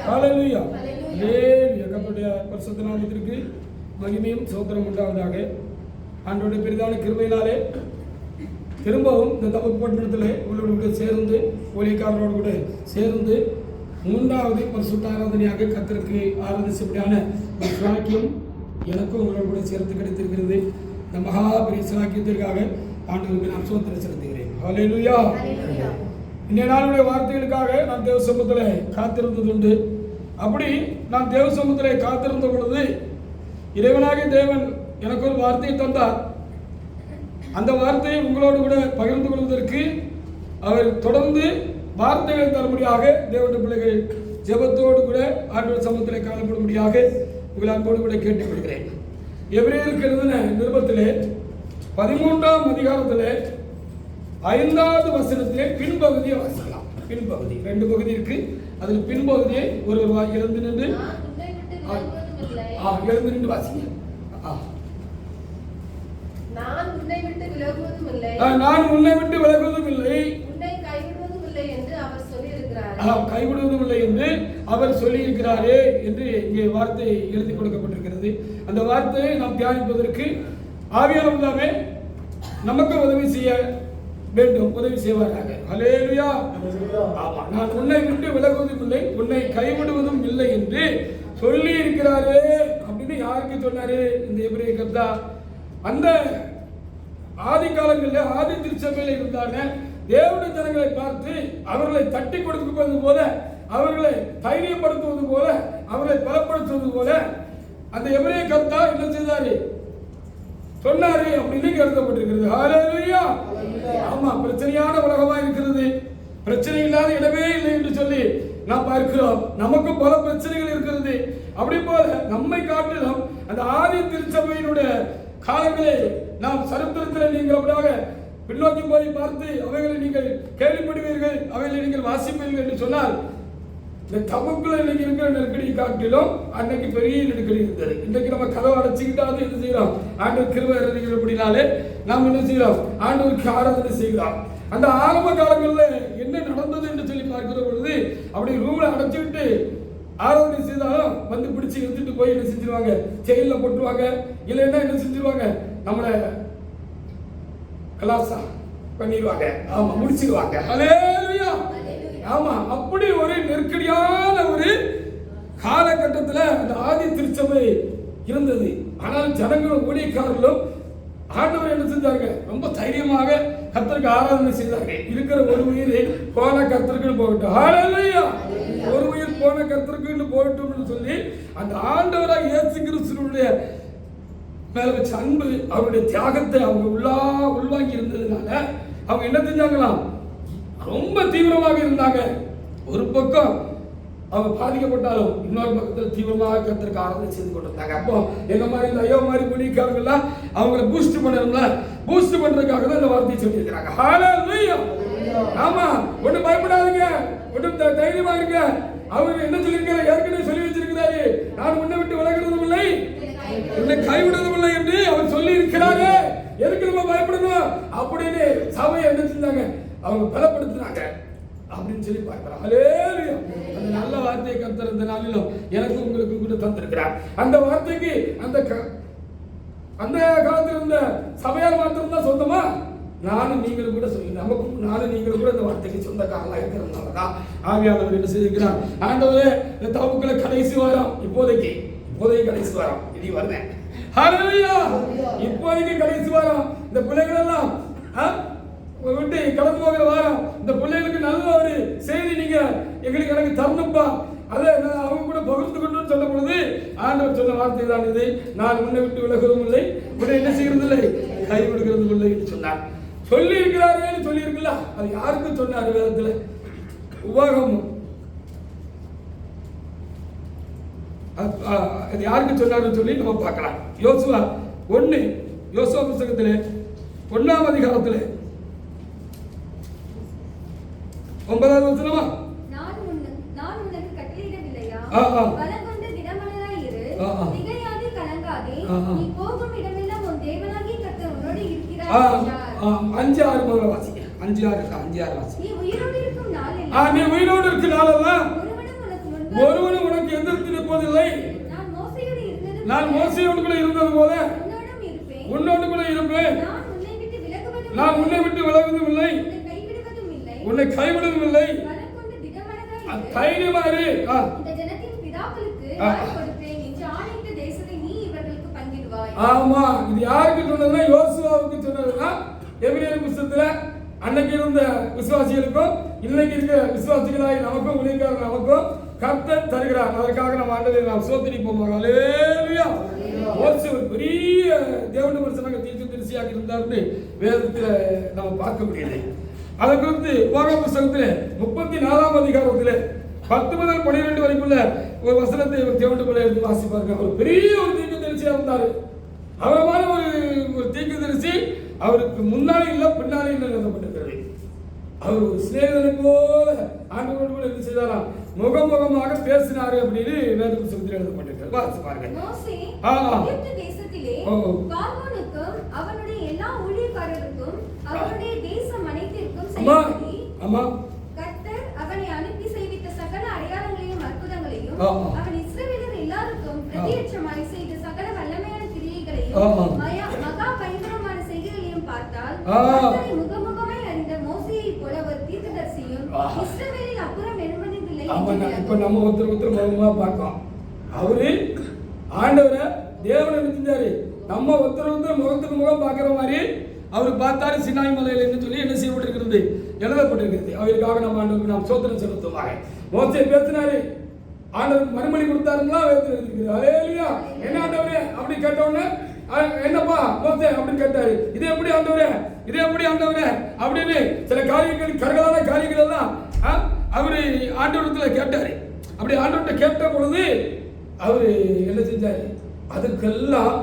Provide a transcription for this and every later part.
ஹல்லேலூயா. ஹல்லேலூயா. கர்த்தருடைய பரிசுத்த நாமத்திற்கு மகிமையும் ஸ்தோத்திரம் உண்டாவதாக. ஆண்டவருடைய பெரிதான கிருபையினாலே திரும்பவும் இந்த தபக் பட்டணத்தில் உங்களோடு கூட சேர்ந்து ஊழியக்காரரோடு கூட சேர்ந்து 3வது பரிசுத்த ஆராதனையாக கர்த்தருக்கு ஆராதிச்சபடியான ஒரு சாக்கியம் எனக்கும் உங்களோடு கூட சேர்த்து கிடைத்திருக்கிறது. இந்த மகா பெரிய சாக்கியத்திற்காக ஆண்டவருக்கு நான் ஸ்தோத்திரம் செலுத்துகிறேன். ஹல்லேலூயா. இன்றைய நாளுடைய வார்த்தைகளுக்காக நான் தேவ சமூகத்தில் காத்திருந்தது உண்டு. அப்படி நான் தேவ சமூகத்தில் காத்திருந்த பொழுது இறைவனாகிய தேவன் எனக்கு ஒரு வார்த்தையை தந்தார். அந்த வார்த்தையை உங்களோடு கூட பகிர்ந்து கொள்வதற்கு அவர் தொடர்ந்து வார்த்தைகளை தரும்படியாக தேவனுடைய பிள்ளைகள் ஜெபத்தோடு கூட ஆண்டவர் சமூகத்தில் காணப்படும்படியாக உங்கள் அன்போடு கூட கேட்டுக்கொள்கிறேன். எபிரேயருக்கு எழுதின நிருபத்திலே 13ஆம் அதிகாரத்திலே 5வது வசனத்திலே பின்பகுதியை வாசிக்கலாம். பின்பகுதி 2 பகுதி இருக்கு. அதில் பின்பகுதியை ஒரு எழுந்து நின்று வாசிங்க. நான் உன்னை விட்டு விலகுவதும் இல்லை, உன்னை கைவிடுவதும் இல்லை என்று அவர் சொல்லியிருக்கிறாரே. கைவிடுவதும் இல்லை என்று அவர் சொல்லியிருக்கிறாரே என்று இங்கே வார்த்தை எழுதி கொடுக்கப்பட்டிருக்கிறது. அந்த வார்த்தையை நாம் தியானிப்பதற்கு ஆவியானவர் தாமே நமக்கு உதவி செய்ய வேண்டும், உதவி செய்வாராக. ஹல்லேலூயா. ஆமா, நான் உன்னை விட்டு விலகுவதும் இல்லை, உன்னை கைவிடுவதும் இல்லை என்று சொல்லி இருக்கிறாரே அப்படின்னு யாருக்கு சொன்னாரு? இந்த எபிரேய கர்த்தா அந்த ஆதி காலங்களில் ஆதி திருச்சபையில் இருந்தாங்க. தேவனுடைய ஜனங்களை பார்த்து அவர்களை தட்டி கொடுப்பது போல, அவர்களை தைரியப்படுத்துவது போல, அவர்களை பலப்படுத்துவது போல அந்த எபிரேய கர்த்தா என்ன செய்தாரு? சொன்னாரு அப்படின்னு எழுதப்பட்டிருக்கிறது. ஹல்லேலூயா. ஆமா, பிரச்சனையான உலகமா இருக்கிறது, பிரச்சனை இல்லாத இடமே இல்லை என்று சொல்லி நாம் பார்க்கிறோம். நமக்கும் பல பிரச்சனைகள் இருக்கிறது. அப்படி போல நம்மை காட்டிலும் அந்த ஆதி திருச்சபையினுடைய காலங்களை நாம் சரித்திரத்தில் நீங்கள் அப்படியாக பின்னோக்கி போய் பார்த்து அவைகளை நீங்கள் கேள்விப்படுவீர்கள், அவைகளை நீங்கள் வாசிப்பீர்கள் என்று சொன்னால் இந்த தபுக்குள்ள இன்னைக்கு இருக்கிற நெருக்கடி காட்டிலும் அன்னைக்கு பெரிய நெருக்கடி இருந்தது. இன்றைக்கு நம்ம கதவை அடைச்சிக்கிட்டாவது என்ன செய்யறோம்? ஆண்டவர் கிருபை இறங்குகிறபடினாலே நாம் என்ன செய்யறோம்? ஆண்டவருக்கு ஆராதனை செய்கிறோம். அந்த ஆரம்ப காலங்களில் என்ன நடந்தது என்று சொல்லி பார்க்கிற பொழுது அப்படி ரூம்ல அடைச்சிக்கிட்டு ஆராதனை செய்தாலும் வந்து பிடிச்சி எடுத்துட்டு போய் என்ன செஞ்சிருவாங்க? செயல்ல போட்டுருவாங்க. இல்லைன்னா என்ன செஞ்சிருவாங்க? நம்மளை கலாசா பண்ணிடுவாங்க. ஆமா, முடிச்சிருவாங்க. ஹல்லேலூயா. ஆமா, அப்படி ஒரு நெருக்கடியான ஒரு காலகட்டத்தில் அந்த ஆதி திருச்சபை இருந்தது. ஆனால் ஜனங்களும் ஊழியக்காரர்களும் ஆண்டவர் என்ன செஞ்சாங்க? ரொம்ப தைரியமாக கர்த்தருக்கு ஆராதனை செய்தாங்க. இருக்கிற ஒரு உயிர் போன கர்த்தருக்குன்னு போகட்டும். ஹல்லேலூயா. ஒரு உயிர் போன கர்த்தருக்குன்னு போகட்டும் சொல்லி அந்த ஆண்டவராக இயேசு கிறிஸ்துவினுடைய மேல வச்ச அன்பு, அவருடைய தியாகத்தை அவங்க உள்வாங்கி இருந்ததுனால அவங்க என்ன செஞ்சாங்களாம்? ரொம்ப தீவிரமாக இருந்தாங்க. ஒரு பக்கம் அவங்க பாதிக்கப்பட்டாலும் இன்னொரு பக்கத்தில் தீவிரமாக கர்த்தருக்கு ஆராதனை செய்து கொண்டிருந்தாங்க. அப்போ எங்க மாதிரி இந்த ஐயோ மாதிரி குடிக்காரங்கெல்லாம் அவங்களை பூஸ்ட் பண்ணணும்ல, பூஸ்ட் பண்றதுக்காக தான் இந்த வார்த்தையை சொல்லியிருக்கிறாங்க. ஹல்லேலூயா. ஆமா, ஒன்றும் பயப்படாதீங்க, ஒன்றும் தைரியமா இருங்க. அவர் என்ன சொல்லியிருக்காரு? ஏற்கனவே சொல்லி வச்சிருக்கிறாரு, நான் உன்னை விட்டு விலகுறதும் இல்லை, உன்னை கைவிடுவதும் இல்லை என்று அவர் சொல்லி இருக்கிறாரு. எதுக்கு நம்ம பயப்படணும் அப்படின்னு சபையை என்ன செஞ்சாங்க? அவங்க பலப்படுத்தினாங்க அப்படின்னு சொல்லி பார்க்கிறோம். ஹல்லேலூயா. அந்த நல்ல வார்த்தையை கர்த்தர் இந்த நாளிலும் எனக்கு உங்களுக்கு கூட தந்திருக்கிறார். அந்த வார்த்தைக்கு அந்த காலத்தில் இருந்த சபையார் மாத்திரம் தான் சொந்தமா? நானும் நீங்களும் கூட சொல்லி நமக்கும் நானும் நீங்களும் கூட இந்த வார்த்தைக்கு சொந்தக்காரலாம் இருக்கிறதுனால தான் ஆவியானவர் என்ன செய்திருக்கிறார்? ஆண்டவரே, இந்த தபுக்குள்ள கடைசி வாரம், இப்போதைக்கு கடைசி வாரம், இனி வருவேன். ஹல்லேலூயா. இப்போதைக்கு கடைசி வாரம். இந்த பிள்ளைகள் எல்லாம் விட்டு கடந்து போகிற வாரம். இந்த பிள்ளைகளுக்கு நல்ல ஒரு செய்தி நீங்க எனக்கு தரணும்பா, அதை நான் அவங்க கூட பகிர்ந்து கொண்டு சொல்ல பொழுது ஆண்டவர் சொன்ன வார்த்தை தான் இது. நான் உன்னை விட்டு விலகுவதும் இல்லை, உன்னை என்ன செய்கிறது இல்லை, கைவிடுகிறதும் இல்லை என்று சொன்னார். சொல்லி இருக்கிறார்கள் சொல்லி இருக்குல்ல, அது யாருக்கு சொன்னார்? வேதத்துல உபாகமம் அது யாருக்கு சொன்னாருன்னு சொல்லி நம்ம பார்க்கலாம். யோசுவா புத்தகத்திலே 1ஆம் அதிகாரத்திலே 9வது வசனமா? நான் உனக்கு கட்டளையிடவில்லையா? பலங்கொண்டு திடமனதாய் இரு, திகையாதே, கலங்காதே, நீ போகும் இடமெல்லாம் உன் தேவனாகிய கர்த்தர் உன்னோடு இருக்கிறார் என்றார். 5-6 முதல்ல வாசிங்க. 5-6 வாசி. நீ உயிரோடு இருக்கும் நாளெல்லாம் ஒருவனும் போவதில்லை. நான் மோசேயோடு கூட இருந்தது போல உன்னோடு கூட இருப்பேன். நான் உன்னை விட்டு விலகுவதும் இல்லை, உன்னை கைவிடுவதும் இல்லை. தைரியமா இரு. ஆமா, இது யாருக்கு சொன்னதுன்னா யோசுவாவுக்கு சொன்னதுன்னா எபிரேயர் புத்தகத்துல அன்னைக்கு இருந்த விசுவாசிகளுக்கும் இன்னைக்கு இருக்க விசுவாசிகளாய் நமக்கும் ஊழியக்காரர் நமக்கும் கர்த்தர் தருகிறார். அதற்காக நம்ம ஆண்டவரை நாம் ஸ்தோத்திரிப்போம். ஹல்லேலூயா. மோசே ஒரு பெரிய தேவனுடைய மனுஷனாக தீர்க்கதரிசியாக இருந்தார்னு வேதத்துல நம்ம பார்க்க முடியலை. அதை குறித்து உபாகம புத்தகத்திலே 34ஆம் அதிகாரத்திலே 10 முதல் 12 வரைக்குள்ள ஒரு வசனத்தை ஒரு தேவனுடைய எடுத்து வாசிப்பாருங்க. அவர் பெரிய ஒரு தீர்க்கதரிசியா இருந்தாரு. அவரமான ஒரு தீர்க்கதரிசி அவருக்கு முன்னாலே இல்ல பின்னாலே இல்ல எழுதப்பட்டிருக்கிறது. அவர் ஒரு சிநேகிதனை போல ஆண்டவரோடு கூட என்ன செய்தாராம், முகமுகமாக பேசினாரு அப்படின்னு வேத புத்தகத்தில் எழுதப்பட்டிருக்கிறது. வாசிச்சு பாருங்க. மோசே எகிப்து தேசத்திலே பார்வோனுக்கும் அவனுடைய எல்லா ஊழியக்காரருக்கும் அவருடைய தேசம் அனைத்திற்கும் செய்தபடி கர்த்தர் அவனை அனுப்பி செய்வித்த சகல அடையாளங்களையும் அற்புதங்களையும் அவன் இஸ்ரவேலர் எல்லாருக்கும் பிரத்யட்சமாய் செய்த சகல வல்லமையான கிரியைகளையும் மகா பயங்கரமான செய்கைகளையும் பார்த்தால் கர்த்தரை முகமுகமாய் அறிந்த மோசேயைப் போல ஒரு தீர்க்கதரிசியும் இஸ்ரவேலில் அப்புறம் எழும்புவதில்லை. இப்ப நம்ம ஒருத்தர் முகமா பார்க்கலாம். அவரு ஆண்டவரை தேவனை செஞ்சாரு. நம்ம ஒருத்தர் முகத்துக்கு முகம் பார்க்கிற மாதிரி அவர் பார்த்தாரு. சினாய் மலையில என்று சொல்லி என்ன செய்யப்பட்டிருக்கிறது, எழுதப்பட்டிருக்கிறது. அவருக்காக நம்ம ஆண்டவருக்கு நாம் சோத்திரம் செலுத்துவாங்க. மோசே பேசினாரு, ஆண்டவருக்கு மறுமொழி கொடுத்தாருங்களா எழுதிருக்கிறது. ஹல்லேலூயா. என்ன ஆண்டவரே அப்படி கேட்டோன்னு என்னப்பா மோசே அப்படின்னு கேட்டாரு. இது எப்படி ஆண்டவரே, இது எப்படி ஆண்டவரே அப்படின்னு சில காரியங்கள் கரகலான காரியங்கள் எல்லாம் அவரு ஆண்டவரத்துல கேட்டாரு. அப்படி ஆண்டவர்கிட்ட கேட்ட பொழுது அவரு என்ன செஞ்சாரு, அதுக்கெல்லாம்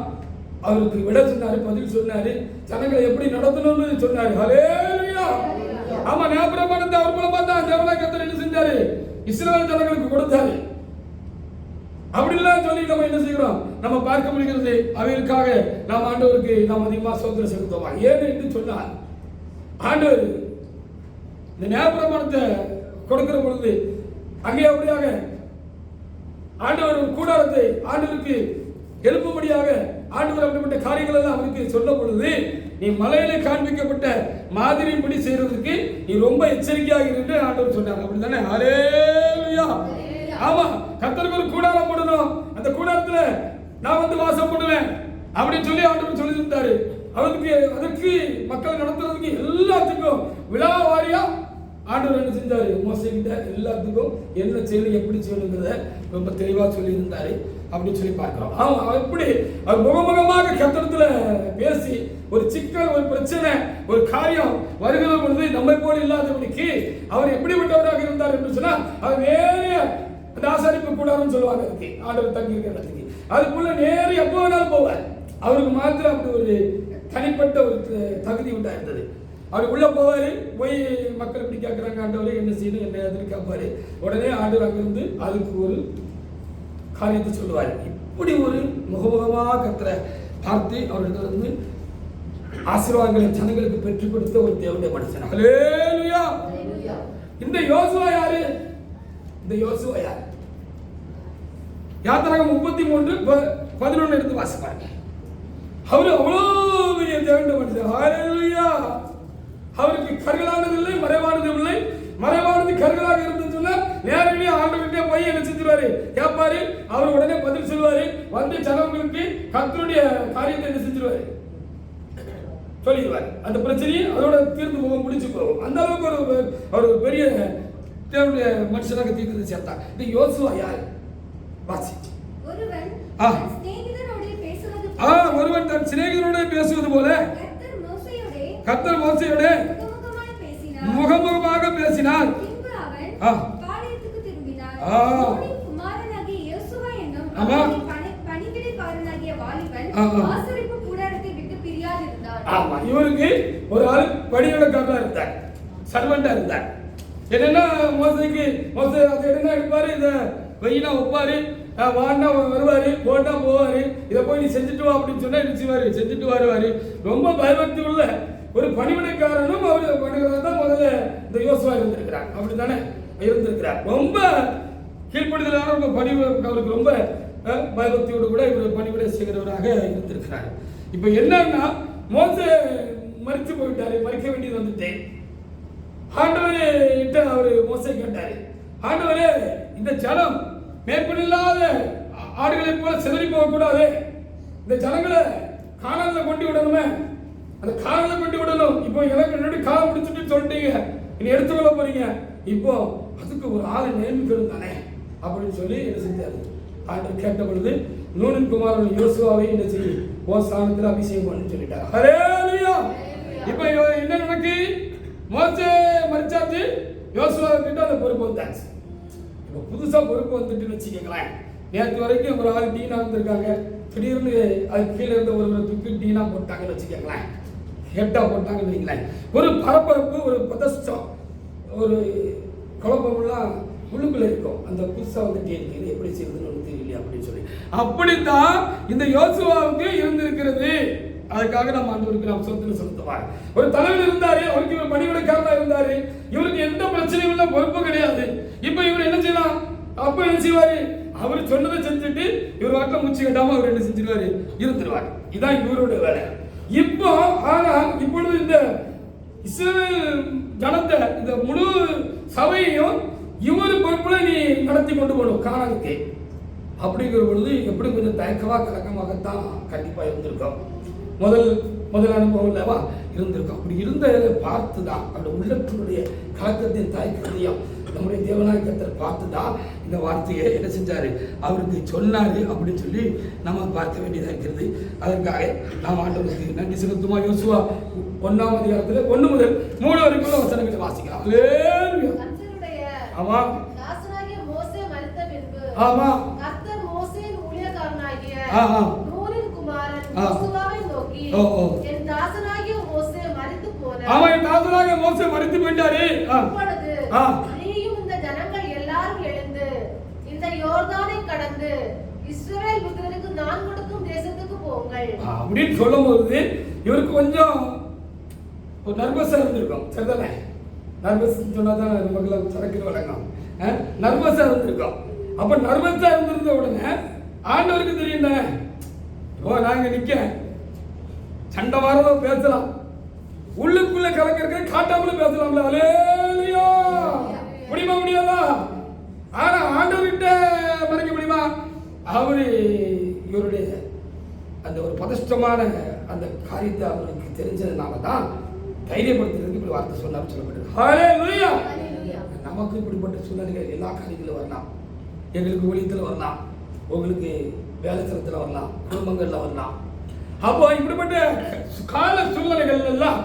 அவருக்கு விட சொன்னாரு, பதில் சொன்னாரு, ஜனங்களை எப்படி நடத்தணும்னு சொன்னாரு. ஹல்லேலூயா. ஆமா, நியாயப்பிரமாணத்தை அவர் மூலமா தான் தேவனாகிய கர்த்தர் என்ன செஞ்சாரு, இஸ்ரவேல் ஜனங்களுக்கு கொடுத்தாரு. அப்படிலாம் சொல்லி நம்ம என்ன செய்கிறோம், நம்ம பார்க்க முடிகிறது. அவைகளுக்காக நாம் ஆண்டவருக்கு நாம் அதிகமாக சோதனை செலுத்துவோமா? ஏன்னு என்று சொன்னால் ஆண்டவர் இந்த நியாயப்பிரமாணத்தை கொடுக்கிற பொழுது அங்கே அப்படியாக ஆண்டவர் ஒரு கூடாரத்தை ஆண்டவருக்கு எழுப்பும்படியாக ஆண்டவர் அப்படிப்பட்ட காரியங்கள் எல்லாம் அவருக்கு சொல்ல பொழுது, நீ மலையிலே காண்பிக்கப்பட்ட மாதிரியின்படி செய்யறதுக்கு நீ ரொம்ப எச்சரிக்கையாக இருந்து ஆண்டவர் சொன்னார். அப்படித்தானே? ஹல்லேலூயா. ஆமா, கர்த்தருக்கு ஒரு கூடாரம் போடணும், அந்த கூடாரத்துல நான் வந்து வாசம் பண்ணுவேன் அப்படின்னு சொல்லி ஆண்டவர் சொல்லி இருந்தாரு. அதற்கு மக்கள் நடத்துறதுக்கு எல்லாத்துக்கும் விழா வாரியா ஆண்டவர் என்ன செஞ்சாரு, மோசே கிட்ட எல்லாத்துக்கும் என்ன செய்யணும் எப்படி செய்யணுங்கிறத ரொம்ப தெளிவா சொல்லி இருந்தாரு அப்படின்னு சொல்லி பார்க்கிறோம். எப்படி அவர் முகமுகமாக கர்த்தரத்துல பேசி ஒரு சிக்கல், ஒரு பிரச்சனை, ஒரு காரியம் வருகிற பொழுது நம்மை போல இல்லாதபடிக்கு அவர் எப்படிப்பட்டவராக இருந்தார் என்று சொன்னா, அவர் நேரே அந்த ஆசாரிப்பு கூடாரம் சொல்லுவாங்க, அதுக்கு ஆண்டவர் தங்கி இருக்கிற இடத்துக்கு அதுக்குள்ள நேரே எப்போ வேணாலும் போவார். அவருக்கு மாத்திரம் அப்படி ஒரு தனிப்பட்ட ஒரு தகுதி உண்டா இருந்தது. அவர் உள்ள போவாரு, போய் மக்கள் இப்படி கேட்கறாங்க, ஆண்டவரே என்ன செய்யணும் என்ன எதுன்னு கேட்பாரு. உடனே ஆண்டவர் அங்கிருந்து அதுக்கு ஒரு காரியத்தை சொல்லுவார். இப்படி ஒரு முகமுகமாக கர்த்தரை பார்த்து அவரிடத்துல இருந்து ஆசீர்வாதங்களை ஜனங்களுக்கு பெற்றுக் கொடுத்த ஒரு தேவனுடைய மனுஷன். ஹல்லேலூயா. இந்த யோசுவா யாரு? இந்த யோசுவா யார்? யாத்திராகமம் 33:11 எடுத்து வாசிப்பாங்க. அவரு அவ்வளவு பெரிய தேவனுடைய மனுஷன். ஹல்லேலூயா. அவருக்கு கருகலானது இல்லை, மறைவானது இல்லை. மறைவானது கருகலாக இருந்து சொன்னா நேரடியாக ஆண்டவர்கிட்ட போய் என்ன செஞ்சிருவாரு, கேட்பாரு. அவர் உடனே பதில் சொல்லுவாரு. வந்து ஜனங்களுக்கு கர்த்தருடைய காரியத்தை என்ன செஞ்சிருவாரு, சொல்லிடுவார். அந்த பிரச்சனையை அதோட தீர்ந்து போக முடிச்சு போகும். அந்த அளவுக்கு ஒரு பெரிய தேவனுடைய மனுஷனாக தீர்த்து சேர்த்தார். இந்த யோசுவா யார்? வாசி. ஒருவன் தன் சிநேகிதனோட பேசுவது போல கர்த்தர் மோசேயோட முகமுகமாக பேசினார். இவருக்கு ஒரு ஆள் பணியோடக்காரா இருந்தார், சர்வெண்டா இருந்தார். என்னன்னா மோசைக்கு மோசை அதை என்ன எடுப்பாரு, இதை வெயினா வைப்பாரு, வாண்டா வருவாரு, போட்டா போவாரு. இதை போய் நீ செஞ்சுட்டு வா அப்படின்னு சொன்னா நினைச்சுவாரு, செஞ்சுட்டு வருவாரு. ரொம்ப பயபக்தி உள்ள ஒரு பணிவிடைக்காரனும் அவரு பணிவிடை தான் முதல்ல இந்த யோசுவா இருந்திருக்கிறார். அப்படித்தானே இருந்திருக்கிறார். ரொம்ப கீழ்ப்படுதலான ரொம்ப பணிவு, அவருக்கு ரொம்ப பயபக்தியோடு கூட இவர் பணிவிடை செய்கிறவராக இருந்திருக்கிறார். இப்போ என்னன்னா மோசே மரித்து போயிட்டாரு, மறிக்க வேண்டியது வந்துட்டு ஆண்டவரே கிட்ட அவர் மோசே கேட்டாரு, ஆண்டவரே இந்த ஜனம் மேற்கொள்ளாத ஆடுகளைப் போல சிதறி போகக்கூடாது, இந்த ஜனங்களை காணால கொண்டு விடணுமே, அந்த காணால கொண்டு விடணும். இப்போ எனக்கு முன்னாடி காலம் முடிச்சுட்டு சொல்லிட்டீங்க, இனி எடுத்துக்கொள்ள போறீங்க, இப்போ அதுக்கு ஒரு ஆளை நியமிக்கணும் தானே அப்படின்னு சொல்லி என்ன செஞ்சாரு. ஆண்டவர் கேட்ட பொழுது நூனின் குமாரன் யோசுவாவை என்ன செய்யும் ஓ ஸ்தானத்தில் அபிஷேகம் பண்ணு சொல்லிட்டார். ஹல்லேலூயா. இப்போ என்ன நடக்கு, மோசே மரிச்சாச்சு, யோசுவா கிட்ட அந்த பொறுப்பு வந்தாச்சு. இப்போ புதுசா பொறுப்பு வந்துட்டுன்னு வச்சுக்கோங்களேன். நேற்று வரைக்கும் ஒரு ஆள் டீனா இருந்திருக்காங்க, திடீர்னு அது கீழே இருந்த ஒருவரை தூக்கி டீனா போட்டாங்கன்னு வச்சுக்கோங்களேன், ஹெட்டா போட்டாங்கன்னு வைங்களேன். ஒரு பரபரப்பு, ஒரு பதஷ்டம், ஒரு குழப்பமெல்லாம் உள்ளுக்குள்ள இருக்கும். அந்த புதுசா வந்துட்டே இருக்கு, இது எப்படி செய்யறதுன்னு ஒன்று தெரியல அப்படின்னு சொல்லி அப்படித்தான் இந்த யோசுவாவுக்கு இருந்திருக்கிறது. அதுக்காக நம்ம ஆண்டவருக்கு நாம் சொந்தத்தில் செலுத்துவார். ஒரு தலைவர் இருந்தாரு, அவருக்கு இவர் பணிவிடைக்காரனா இருந்தாரு, இவருக்கு எந்த பிரச்சனையும் இல்லை, பொறுப்பு கிடையாது. இப்ப இவர் என்ன செய்யலாம், அப்ப என்ன செய்வாரு, அவர் சொன்னதை செஞ்சுட்டு இவர் வாட்டில் மூச்சு கட்டாம அவர் என்ன செஞ்சிருவாரு, இருந்துருவார். இதான் இவருடைய வேலை. இப்போ ஆனால் இப்பொழுது இந்த இஸ்ரவேல் ஜனத்தை, இந்த முழு சபையையும் இவர் பொறுப்புல நீ நடத்தி கொண்டு போகணும் காணானுக்கு அப்படிங்கிற பொழுது எப்படி கொஞ்சம் தயக்கமா கலக்கமாகத்தான் கண்டிப்பா இருந்திருக்கும். முதல் அனுபவம் இல்லவா இருந்திருக்கும். அப்படி இருந்ததை பார்த்து தான் அவருடைய உள்ளத்தினுடைய கலக்கத்தையும் தயக்கத்தையும் நம்முடைய தேவனாய் கர்த்தர் பார்த்து தான் இந்த வார்த்தையை என்ன செஞ்சாரு, அவருக்கு சொன்னாரு அப்படின்னு சொல்லி நம்ம பார்க்க வேண்டியதாக இருக்கிறது. அதற்காக நாம் ஆண்டவருக்கு நன்றி செலுத்துமா. யோசுவா 1ஆம் அதிகாரத்தில் 1 முதல் 3 வரைக்கும் வசனங்களை வாசிக்கலாம். ஆமா மோசே மரித்த பின்பு ஆமா கர்த்தர் மோசேயின் ஊழியக்காரனாகிய நூனின் குமாரன் யோசுவாவை நோக்கி, என் தாசனாகிய மோசே மரித்து போனார். ஆமா, என் தாசனாகிய மோசே மரித்து போயிட்டாரு. இப்பொழுது நீயும் இந்த ஜனங்கள் எல்லாரும் எழுந்து இந்த யோர்தானை கடந்து இஸ்ரவேல் புத்திரருக்கு நான் கொடுக்கும் தேசத்துக்கு போங்கள் அப்படின்னு சொல்லும்போது இவருக்கு கொஞ்சம் ஒரு நர்வஸா இருந்திருக்கும். சரிதானே, நர்வஸ் சொன்னா தான் நமக்கு சரக்கு வழங்கும். நர்வஸா இருந்திருக்கும். அப்ப நர்வஸா இருந்திருந்த உடனே ஆண்டவருக்கு தெரியும் தானே, ஓ நாங்க நிக்க சண்டை வாரதோ பேசலாம், உள்ளுக்குள்ள கலக்க காட்டாமலும் பேசலாம்ல. அல்லேலூயா. முடியுமா, முடியாதா? ஆனா ஆண்டவர்கிட்ட மறைக்க முடியுமா? அவரு இவருடைய அந்த ஒரு பதஷ்டமான அந்த காரியத்தை அவருக்கு தெரிஞ்சதுனால தான் தைரியப்படுத்துறதுக்கு இப்படி வார்த்தை சொன்னார் சொல்லப்பட்டது. ஹல்லேலூயா. நமக்கு இப்படிப்பட்ட சூழ்நிலைகள் எல்லா காரியங்களும் வரலாம். எங்களுக்கு ஊழியத்தில் வரலாம், உங்களுக்கு வேலை ஸ்தலத்தில் வரலாம், குடும்பங்கள்ல வரலாம். அப்போ இப்படிப்பட்ட கால சூழ்நிலைகள் எல்லாம்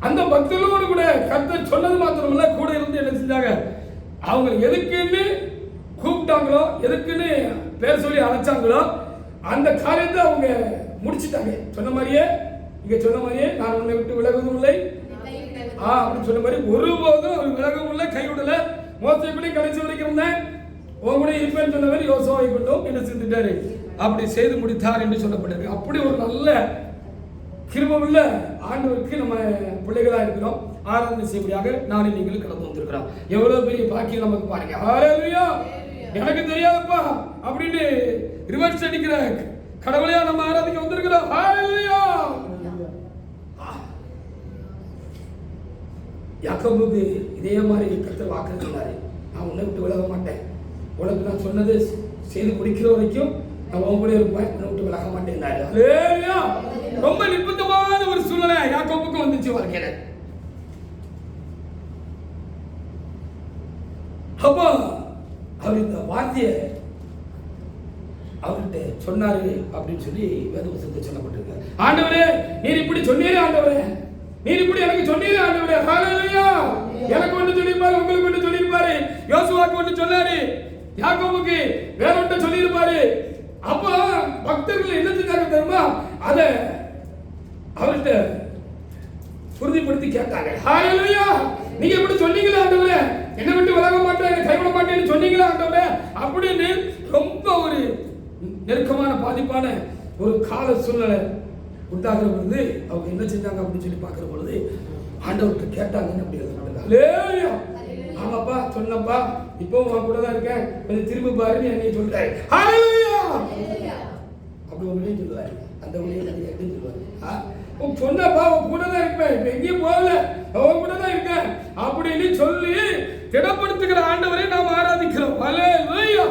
அந்த பக்தர்களோடு கூட கர்த்தர் சொன்னது மாத்திரமல்ல, கூட இருந்து என்ன செஞ்சாங்க, அவங்க எதுக்குன்னு கூப்பிட்டாங்களோ, எதுக்குன்னு பேர் சொல்லி அழைச்சாங்களோ அந்த காரியத்தை அவங்க முடிச்சுட்டாங்க. சொன்ன மாதிரியே, இங்க சொன்ன மாதிரியே, நான் உன்னை விட்டு விலகுவதும் இல்லை அப்படின்னு சொன்ன மாதிரி ஒருபோதும் அவர் விலகவும் இல்லை, கைவிடல. மோசே இப்படி கடைசி வரைக்கும் இருந்தேன், உன் கூட இருப்பேன்னு சொன்ன மாதிரி யோசுவாவை கொண்டும் என்ன செஞ்சுட்டாரு, அப்படி செய்து முடித்தார் என்று சொல்லப்பட்டிருக்கு. அப்படி ஒரு நல்ல கிருபையுள்ள ஆண்டவருக்கு நம்ம பிள்ளைகளா இருக்கிறோம். ஆராதனை செய்யப்படியாக நானே நீங்களும் கடந்து வந்திருக்கிறோம். எவ்வளவு பெரிய பாக்கியம் நமக்கு பாருங்க. ஹல்லேலூயா. எனக்கு தெரியாதப்பா அப்படின்னு ரிவர்ஸ் அடிக்கிற கடவுளையா நம்ம ஆராதிக்க வந்திருக்கிறோம். ஹல்லேலூயா. யாக்கோபுக்கு இதே மாதிரி கர்த்தர் வாக்கு சொன்னாரு, நான் உன்னை விட்டு விலக மாட்டேன், உனக்கு நான் சொன்னது செய்து முடிக்கிற வரைக்கும் நான் உன் கூட இருப்பேன், உன்னை விட்டு விலக மாட்டேன்னாரு. ஹல்லேலூயா. ரொம்ப நிர்பந்தமான ஒரு சூழ்நிலை யாக்கோபுக்கு வந்துச்சு வாழ்க்கையில. அப்போ அவர் இந்த வார்த்தையை அவர்கிட்ட சொன்னாரு அப்படின்னு சொல்லி வேதவசனத்தை சொல்லப்பட்டிருக்கு. ஆண்டவரே நீர் இப்படி சொன்னீரே, ஆண்டவரே நீர் இப்படி எனக்கு சொன்னீரே ஆண்டவரே. ஹல்லேலூயா. எனக்கு ஒன்று சொல்லியிருப்பாரு, உங்களுக்கு ஒன்று சொல்லியிருப்பாரு, யோசுவாக்கு ஒன்று சொன்னாரு, யாக்கோபுக்கு வேற ஒன்று சொல்லியிருப்பாரு. அப்போ பக்தர்கள் என்ன செஞ்சாங்க தெரியுமா, அதை அவர்கிட்ட உறுதிப்படுத்தி கேட்டாங்க. ஹல்லேலூயா. நீங்க எப்படி சொன்னீங்களா ஆண்டவரே, என்னை விட்டு விலக மாட்டேன், கைவிட மாட்டேன்னு சொன்னீங்களா ஆண்டவரே அப்படின்னு ரொம்ப ஒரு நெருக்கமான பாதிப்பான ஒரு கால சூழ்நிலை உண்டாகிற பொழுது அவங்க என்ன செஞ்சாங்க அப்படின்னு சொல்லி பார்க்கிற பொழுது ஆண்டவர்கிட்ட கேட்டாங்கன்னு அப்படி எழுதப்பட்டது. ஹல்லேலூயா. ஆமாப்பா சொன்னப்பா, இப்போ உன் கூட தான் இருக்கேன், கொஞ்சம் திரும்ப பாருன்னு என்னை சொல்றாரு. ஹalleluya. அப்படி ஒண்ணே சொல்லுவாரு. அந்த ஒண்ணே நிறைய இடத்துல சொல்லுவாரு. உன் சொன்னப்பா உன் கூட தான் இருப்பேன், இப்போ எங்கேயும் போகல, உன் கூட தான் இருக்கேன் அப்படின்னு சொல்லி திடப்படுத்துகிற ஆண்டவரை நாம் ஆராதிக்கிறோம். ஹalleluya.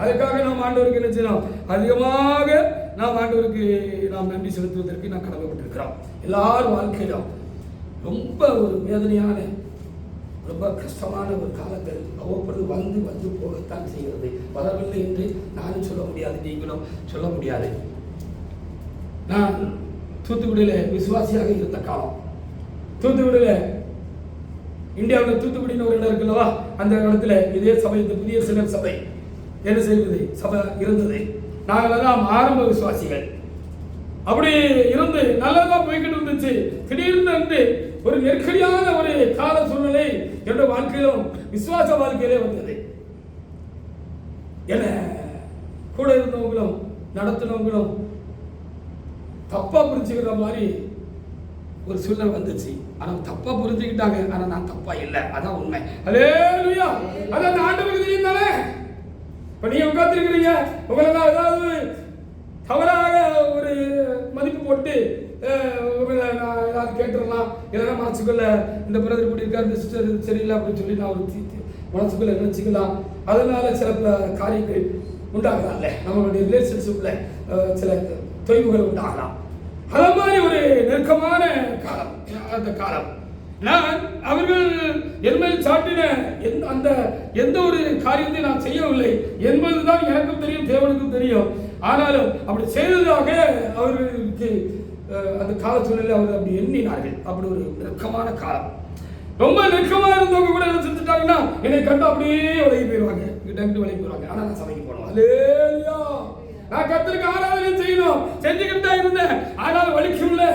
அதுக்காக நாம் ஆண்டவருக்கு என்ன செய்யணும்? அதிகமாக நாம் ஆண்டவருக்கு நாம் நன்றி செலுத்துவதற்கு நாம் கடமைப்பட்டிருக்கிறோம். எல்லாரும் வாழ்க்கையிலும் ரொம்ப ஒரு வேதனையான, ரொம்ப கஷ்டமான ஒரு காலங்கள் அவ்வப்பொழுது வந்து வந்து போகத்தான் செய்கிறது. வரவில்லை என்று நானும் சொல்ல முடியாது, நீங்களும் சொல்ல முடியாது. நான் தூத்துக்குடியில் விசுவாசியாக இருந்த காலம், தூத்துக்குடியில் இந்தியாவில் தூத்துக்குடின்னு ஒரு இடம் இருக்குல்லவா, அந்த இடத்துல இதே சபை, இந்த புதிய சிலர் சபை என்ன செய்வது சபை இருந்தது. நாங்களெல்லாம் ஆரம்ப விசுவாசிகள். அப்படி இருந்து நல்லதான் போய்கிட்டு இருந்துச்சு. திடீர்னு ஒரு நெருக்கடியான ஒரு கால சூழ்நிலை என்னுடைய வாழ்க்கையிலும் விசுவாச வாழ்க்கையிலே வந்தது. என்ன கூட இருந்தவங்களும் நடத்தினவங்களும் தப்பா புரிஞ்சுக்கிற மாதிரி ஒரு சூழ்நிலை வந்துச்சு. ஆனா தப்பா புரிஞ்சுக்கிட்டாங்க, ஆனா நான் தப்பா இல்லை, அதான் உண்மை. ஹல்லேலூயா. அதான் ஆண்டவருக்கு தெரியும் தானே. இப்ப நீங்க உட்கார்ந்திருக்கிறீங்க, உங்களை நான் ஏதாவது தவறாக ஒரு மதிப்பு போட்டு உங்களை நான் ஏதாவது கேட்டுடலாம், இல்லைன்னா மனசுக்குள்ள இந்த பிரதர் இப்படி இருக்காரு, இந்த சிஸ்டர் சரியில்லை அப்படின்னு சொல்லி நான் ஒரு மனசுக்குள்ள நினைச்சுக்கலாம். அதனால சில காரியங்கள் உண்டாகலாம்ல, நம்மளுடைய ரிலேஷன்ஷிப்ல சில தொய்வுகள் உண்டாகலாம். அது மாதிரி ஒரு நெருக்கமான காலம் அந்த காலம். நான் அவர்கள் என்மேல் சாட்டின அந்த எந்த ஒரு காரியத்தை நான் செய்யவில்லை என்பதுதான் எனக்கும் தெரியும், தேவனுக்கும் தெரியும். ஆனாலும் அப்படி செய்ததாக அவர்களுக்கு அந்த கால சூழ்நிலை அவர்கள் அப்படி எண்ணினார்கள். அப்படி ஒரு நெருக்கமான காலம். ரொம்ப நெருக்கமா இருந்தவங்க கூட என்ன செஞ்சுட்டாங்கன்னா என்னை கண்டு அப்படியே விலகி போயிடுவாங்க, கிட்ட விலகி போயிடுவாங்க. ஆனா நான் சபைக்கு போனோம். அல்லேலூயா. நான் கர்த்தருக்கு ஆராதனை செய்யணும், செஞ்சுக்கிட்டு தான் இருந்தேன். ஆனாலும் வலிக்கும்ல,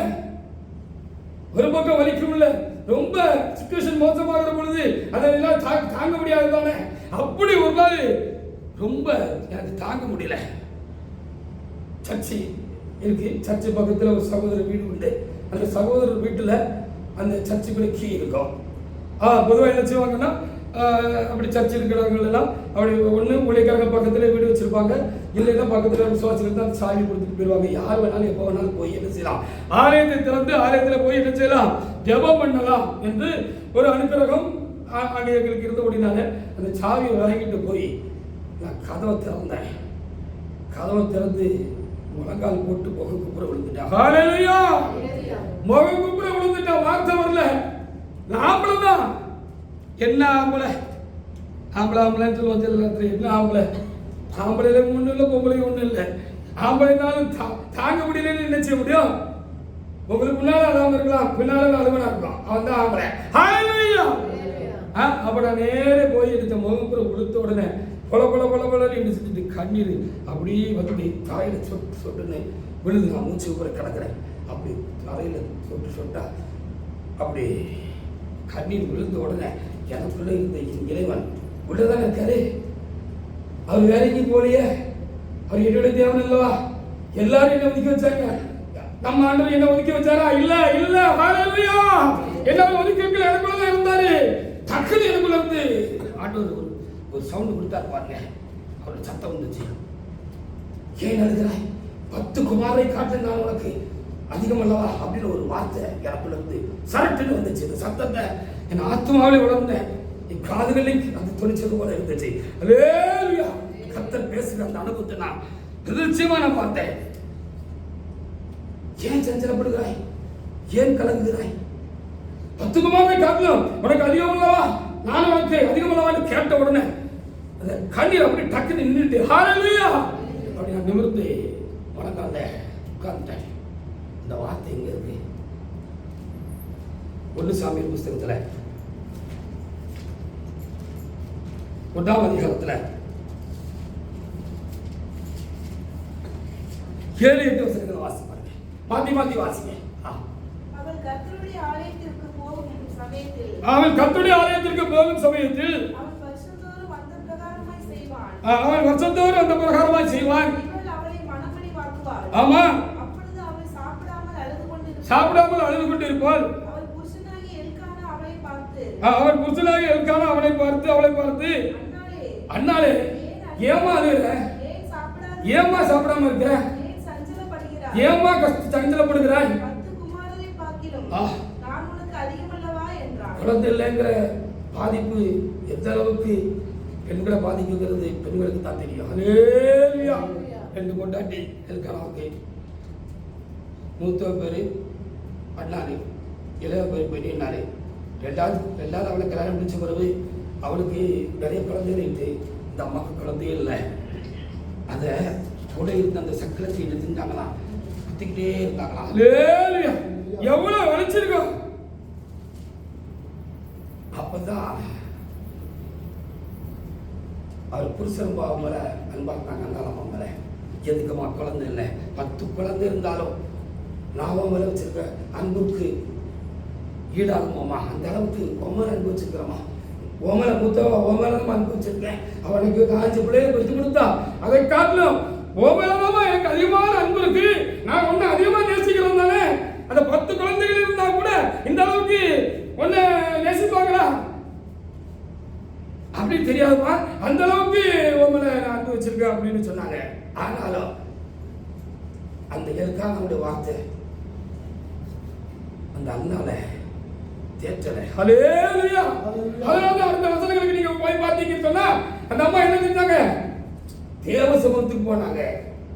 ஒரு பக்கம் வலிக்கும்ல. ரொம்ப சிச்சுவேஷன் மோசமாகிற பொழுது அதெல்லாம் தாங்க முடியாது தானே. அப்படி ஒரு நாள் ரொம்ப எனக்கு தாங்க முடியல. சர்ச்சு இருக்கு, சர்ச்சு பக்கத்தில் ஒரு சகோதரர் வீடு உண்டு. அந்த சகோதரர் வீட்டில் அந்த சர்ச்சுக்குள்ள கீ இருக்கும். பொதுவாக என்ன செய்வாங்கன்னா, அப்படி சர்ச்சு இருக்கிறவங்க எல்லாம் அப்படி ஒன்று ஊழியக்காரங்க பக்கத்தில் வீடு வச்சிருப்பாங்க, இல்லைன்னா பக்கத்தில் விசுவாசிகள் தான் சாவி கொடுத்துட்டு போயிடுவாங்க. யார் வேணாலும் எப்போ வேணாலும் போய் என்ன செய்யலாம், ஆலயத்தை திறந்து ஆலயத்தில் போய் என்ன செய்யலாம், ஜெபம் பண்ணலாம் என்று ஒரு அனுக்கிரகம் அங்கே எங்களுக்கு இருந்த அப்படின்னால அந்த சாவியை வாங்கிட்டு போய் நான் கதவை திறந்தேன். கதவை திறந்து முழங்கால் போட்டு முகம் குப்புற விழுந்துட்டேன். ஹல்லேலூயா. முகம் குப்புற விழுந்துட்டேன். வார்த்தை வரல. ஆம்பளை தான். என்ன ஆம்பளை, ஆம்பளைன்னு சொல்லுவாங்க. என்ன ஆம்பளை, ஆம்பளையில ஒன்றும் இல்லை, பொம்பளை ஒன்றும் இல்லை. ஆம்பளைனாலும் தாங்க முடியலன்னு என்ன செய்ய முடியும்? உங்களுக்கு முன்னால அழகாம இருக்கலாம், பின்னால அழுவனா இருக்கலாம். அவன் தான் ஆம்பளை. ஹல்லேலூயா. அப்ப நான் நேரே போய் எடுத்த முகம் குப்புற விழுத்த உடனே பொல பொல பொல பொலன்னு இடிச்சுட்டு கண்ணீர் அப்படியே வந்து தாயில சொட்டு சொட்டுன்னு விழுது. நான் மூச்சு கூட கிடக்கிறேன். அப்படி தலையில சொட்டு சொட்டா அப்படி கண்ணீர் விழுந்த உடனே எனக்குள்ள இருந்த இறைவன் உள்ளதானே இருக்காரு. அவர் வேலைக்கு போலியே, அவர் என்னுடைய தேவன் அல்லவா. எல்லாரும் என்ன ஒதுக்கி வச்சாங்க, நம்ம ஆண்டவர் என்ன ஒதுக்கி வச்சாரா? இல்ல இல்ல. ஹல்லேலூயா. எல்லாரும் ஒதுக்கி வைக்கல, எனக்குள்ளதான் இருந்தாரு. டக்குன்னு எனக்குள்ள இருந்து ஆண்டவர் ஒரு சவுண்ட் கொடுத்தாரு பாருங்க. அவரோட சத்தம் வந்துச்சு. ஏன் அழுகிறாய், 10 குமாரை காட்டு நான் உனக்கு அதிகம் அல்லவா அப்படின்னு ஒரு வார்த்தை எனக்குள்ள இருந்து சரட்டுன்னு வந்துச்சு. இந்த சத்தத்தை என் ஆத்மாவிலே உணர்ந்தேன், என் காதுகளில் அந்த தொழிற்சது போல இருந்துச்சு. அல்லேலூயா. கர்த்தர் பேசுகிற அந்த அனுபவத்தை நான் நிச்சயமா நான் பார்த்தேன். ஏன் சஞ்சலப்படுகிறாய், ஏன் கலங்குகிறாய், 10 குமாரை காட்டலாம் உனக்கு அதிகம் அல்லவா, நான் உனக்கு அதிகம் அல்லவான்னு கேட்ட உடனே அந்த கண்ணீர் அப்படி டக்குன்னு நின்றுட்டு ஹல்லேலூயா அப்படி நான் நிமிர்ந்து வணங்காத உட்கார்ந்துட்டேன். இந்த வார்த்தை எங்க இருக்கு? 1 சாமுவேல் புஸ்தகத்துல 1ஆம் அதிகாரத்துல 7-8 வசனங்களை வாசி பாருங்க. மாத்தி மாத்தி வாசிங்க. அவள் கர்த்தருடைய ஆலயத்திற்கு போகும் சமயத்தில் அவன் கர்த்தருடைய ஆலயத்திற்கு போகும் சமயத்தில் அவன் வருஷந்தோறும் அந்த பிரகாரமாய் செய்வான். அவன் வருஷந்தோறும் அந்த பிரகாரமாய் செய்வான். இவள் அவளை மனமணி வாக்குவாள். ஆமா. அப்பொழுது அவள் சாப்பிடாமல் அழுது கொண்டிருப்பாள். சாப்பிடாமல் அழுது கொண்டிருப்பாள். அவள் புருஷனாகிய எல்கானா அவளை பார்த்து அவர் புருஷனாக எல்கானா அவனை பார்த்து அவளை பார்த்து, அண்ணாளே ஏமா அழுகிற, ஏமா சாப்பிடாம இருக்க, ஏமா சஞ்சலப்படுகிறாய், குழந்தை இல்லைங்கிற பாதிப்பு எந்த அளவுக்கு பெண்களை பாதிக்குங்கிறது பெண்களுக்கு தான் தெரியும். ஹல்லேலூயா. 2 கொண்டாட்டி எல்கானாவுக்கு. மூத்த பேரு அண்ணாரு, இளைய பேர் பெரியனாரு. ரெண்டாவது அவளை கல்யாணம் முடிச்ச பிறகு அவளுக்கு நிறைய குழந்தைகள் இருக்கு. இந்த அம்மாவுக்கு குழந்தையே இல்லை. அதை கூட இருந்த அந்த சக்கரத்தை எடுத்துட்டாங்களாம், குத்திக்கிட்டே இருந்தாங்களாம். ஹல்லேலூயா. எவ்வளவு வலிச்சிருக்கோம். அப்பதான் அவர் புருஷன் அவங்கள அன்பாக்குனாங்க. அந்த அம்மா மேல எதுக்குமா குழந்தை இல்லை, 10 குழந்தை இருந்தாலும் நான் மேல வச்சிருக்க அன்புக்கு ஈடாகுமாமா, அந்த அளவுக்கு உமல அன்பு வச்சிருக்கிறோமா, உமல மூத்தவா உமல அன்பு வச்சிருக்கேன். அவனுக்கு 5 பிள்ளையை பெற்று கொடுத்தா, அதை காட்டிலும் உமலமா எனக்கு அதிகமான அன்பு இருக்கு. நான் ஒன்னு அதிகமா நேசிக்கிறோம் தானே. அந்த 10 குழந்தைகள் இருந்தா கூட இந்த அளவுக்கு ஒன்னு நேசிப்பாங்களா அப்படி தெரியாதுமா, அந்த அளவுக்கு உங்களை நான் அன்பு வச்சிருக்கேன் அப்படின்னு சொன்னாங்க. ஆனாலும் அந்த எல்கானாவுடைய வார்த்தை அந்த அண்ணால தேற்றலை. ஹல்லேலூயா. அதனால அந்த வசனங்களுக்கு நீங்க போய் பார்த்தீங்கன்னு சொன்னா அந்த அம்மா என்ன செஞ்சாங்க, தேவ சமூகத்துக்கு போனாங்க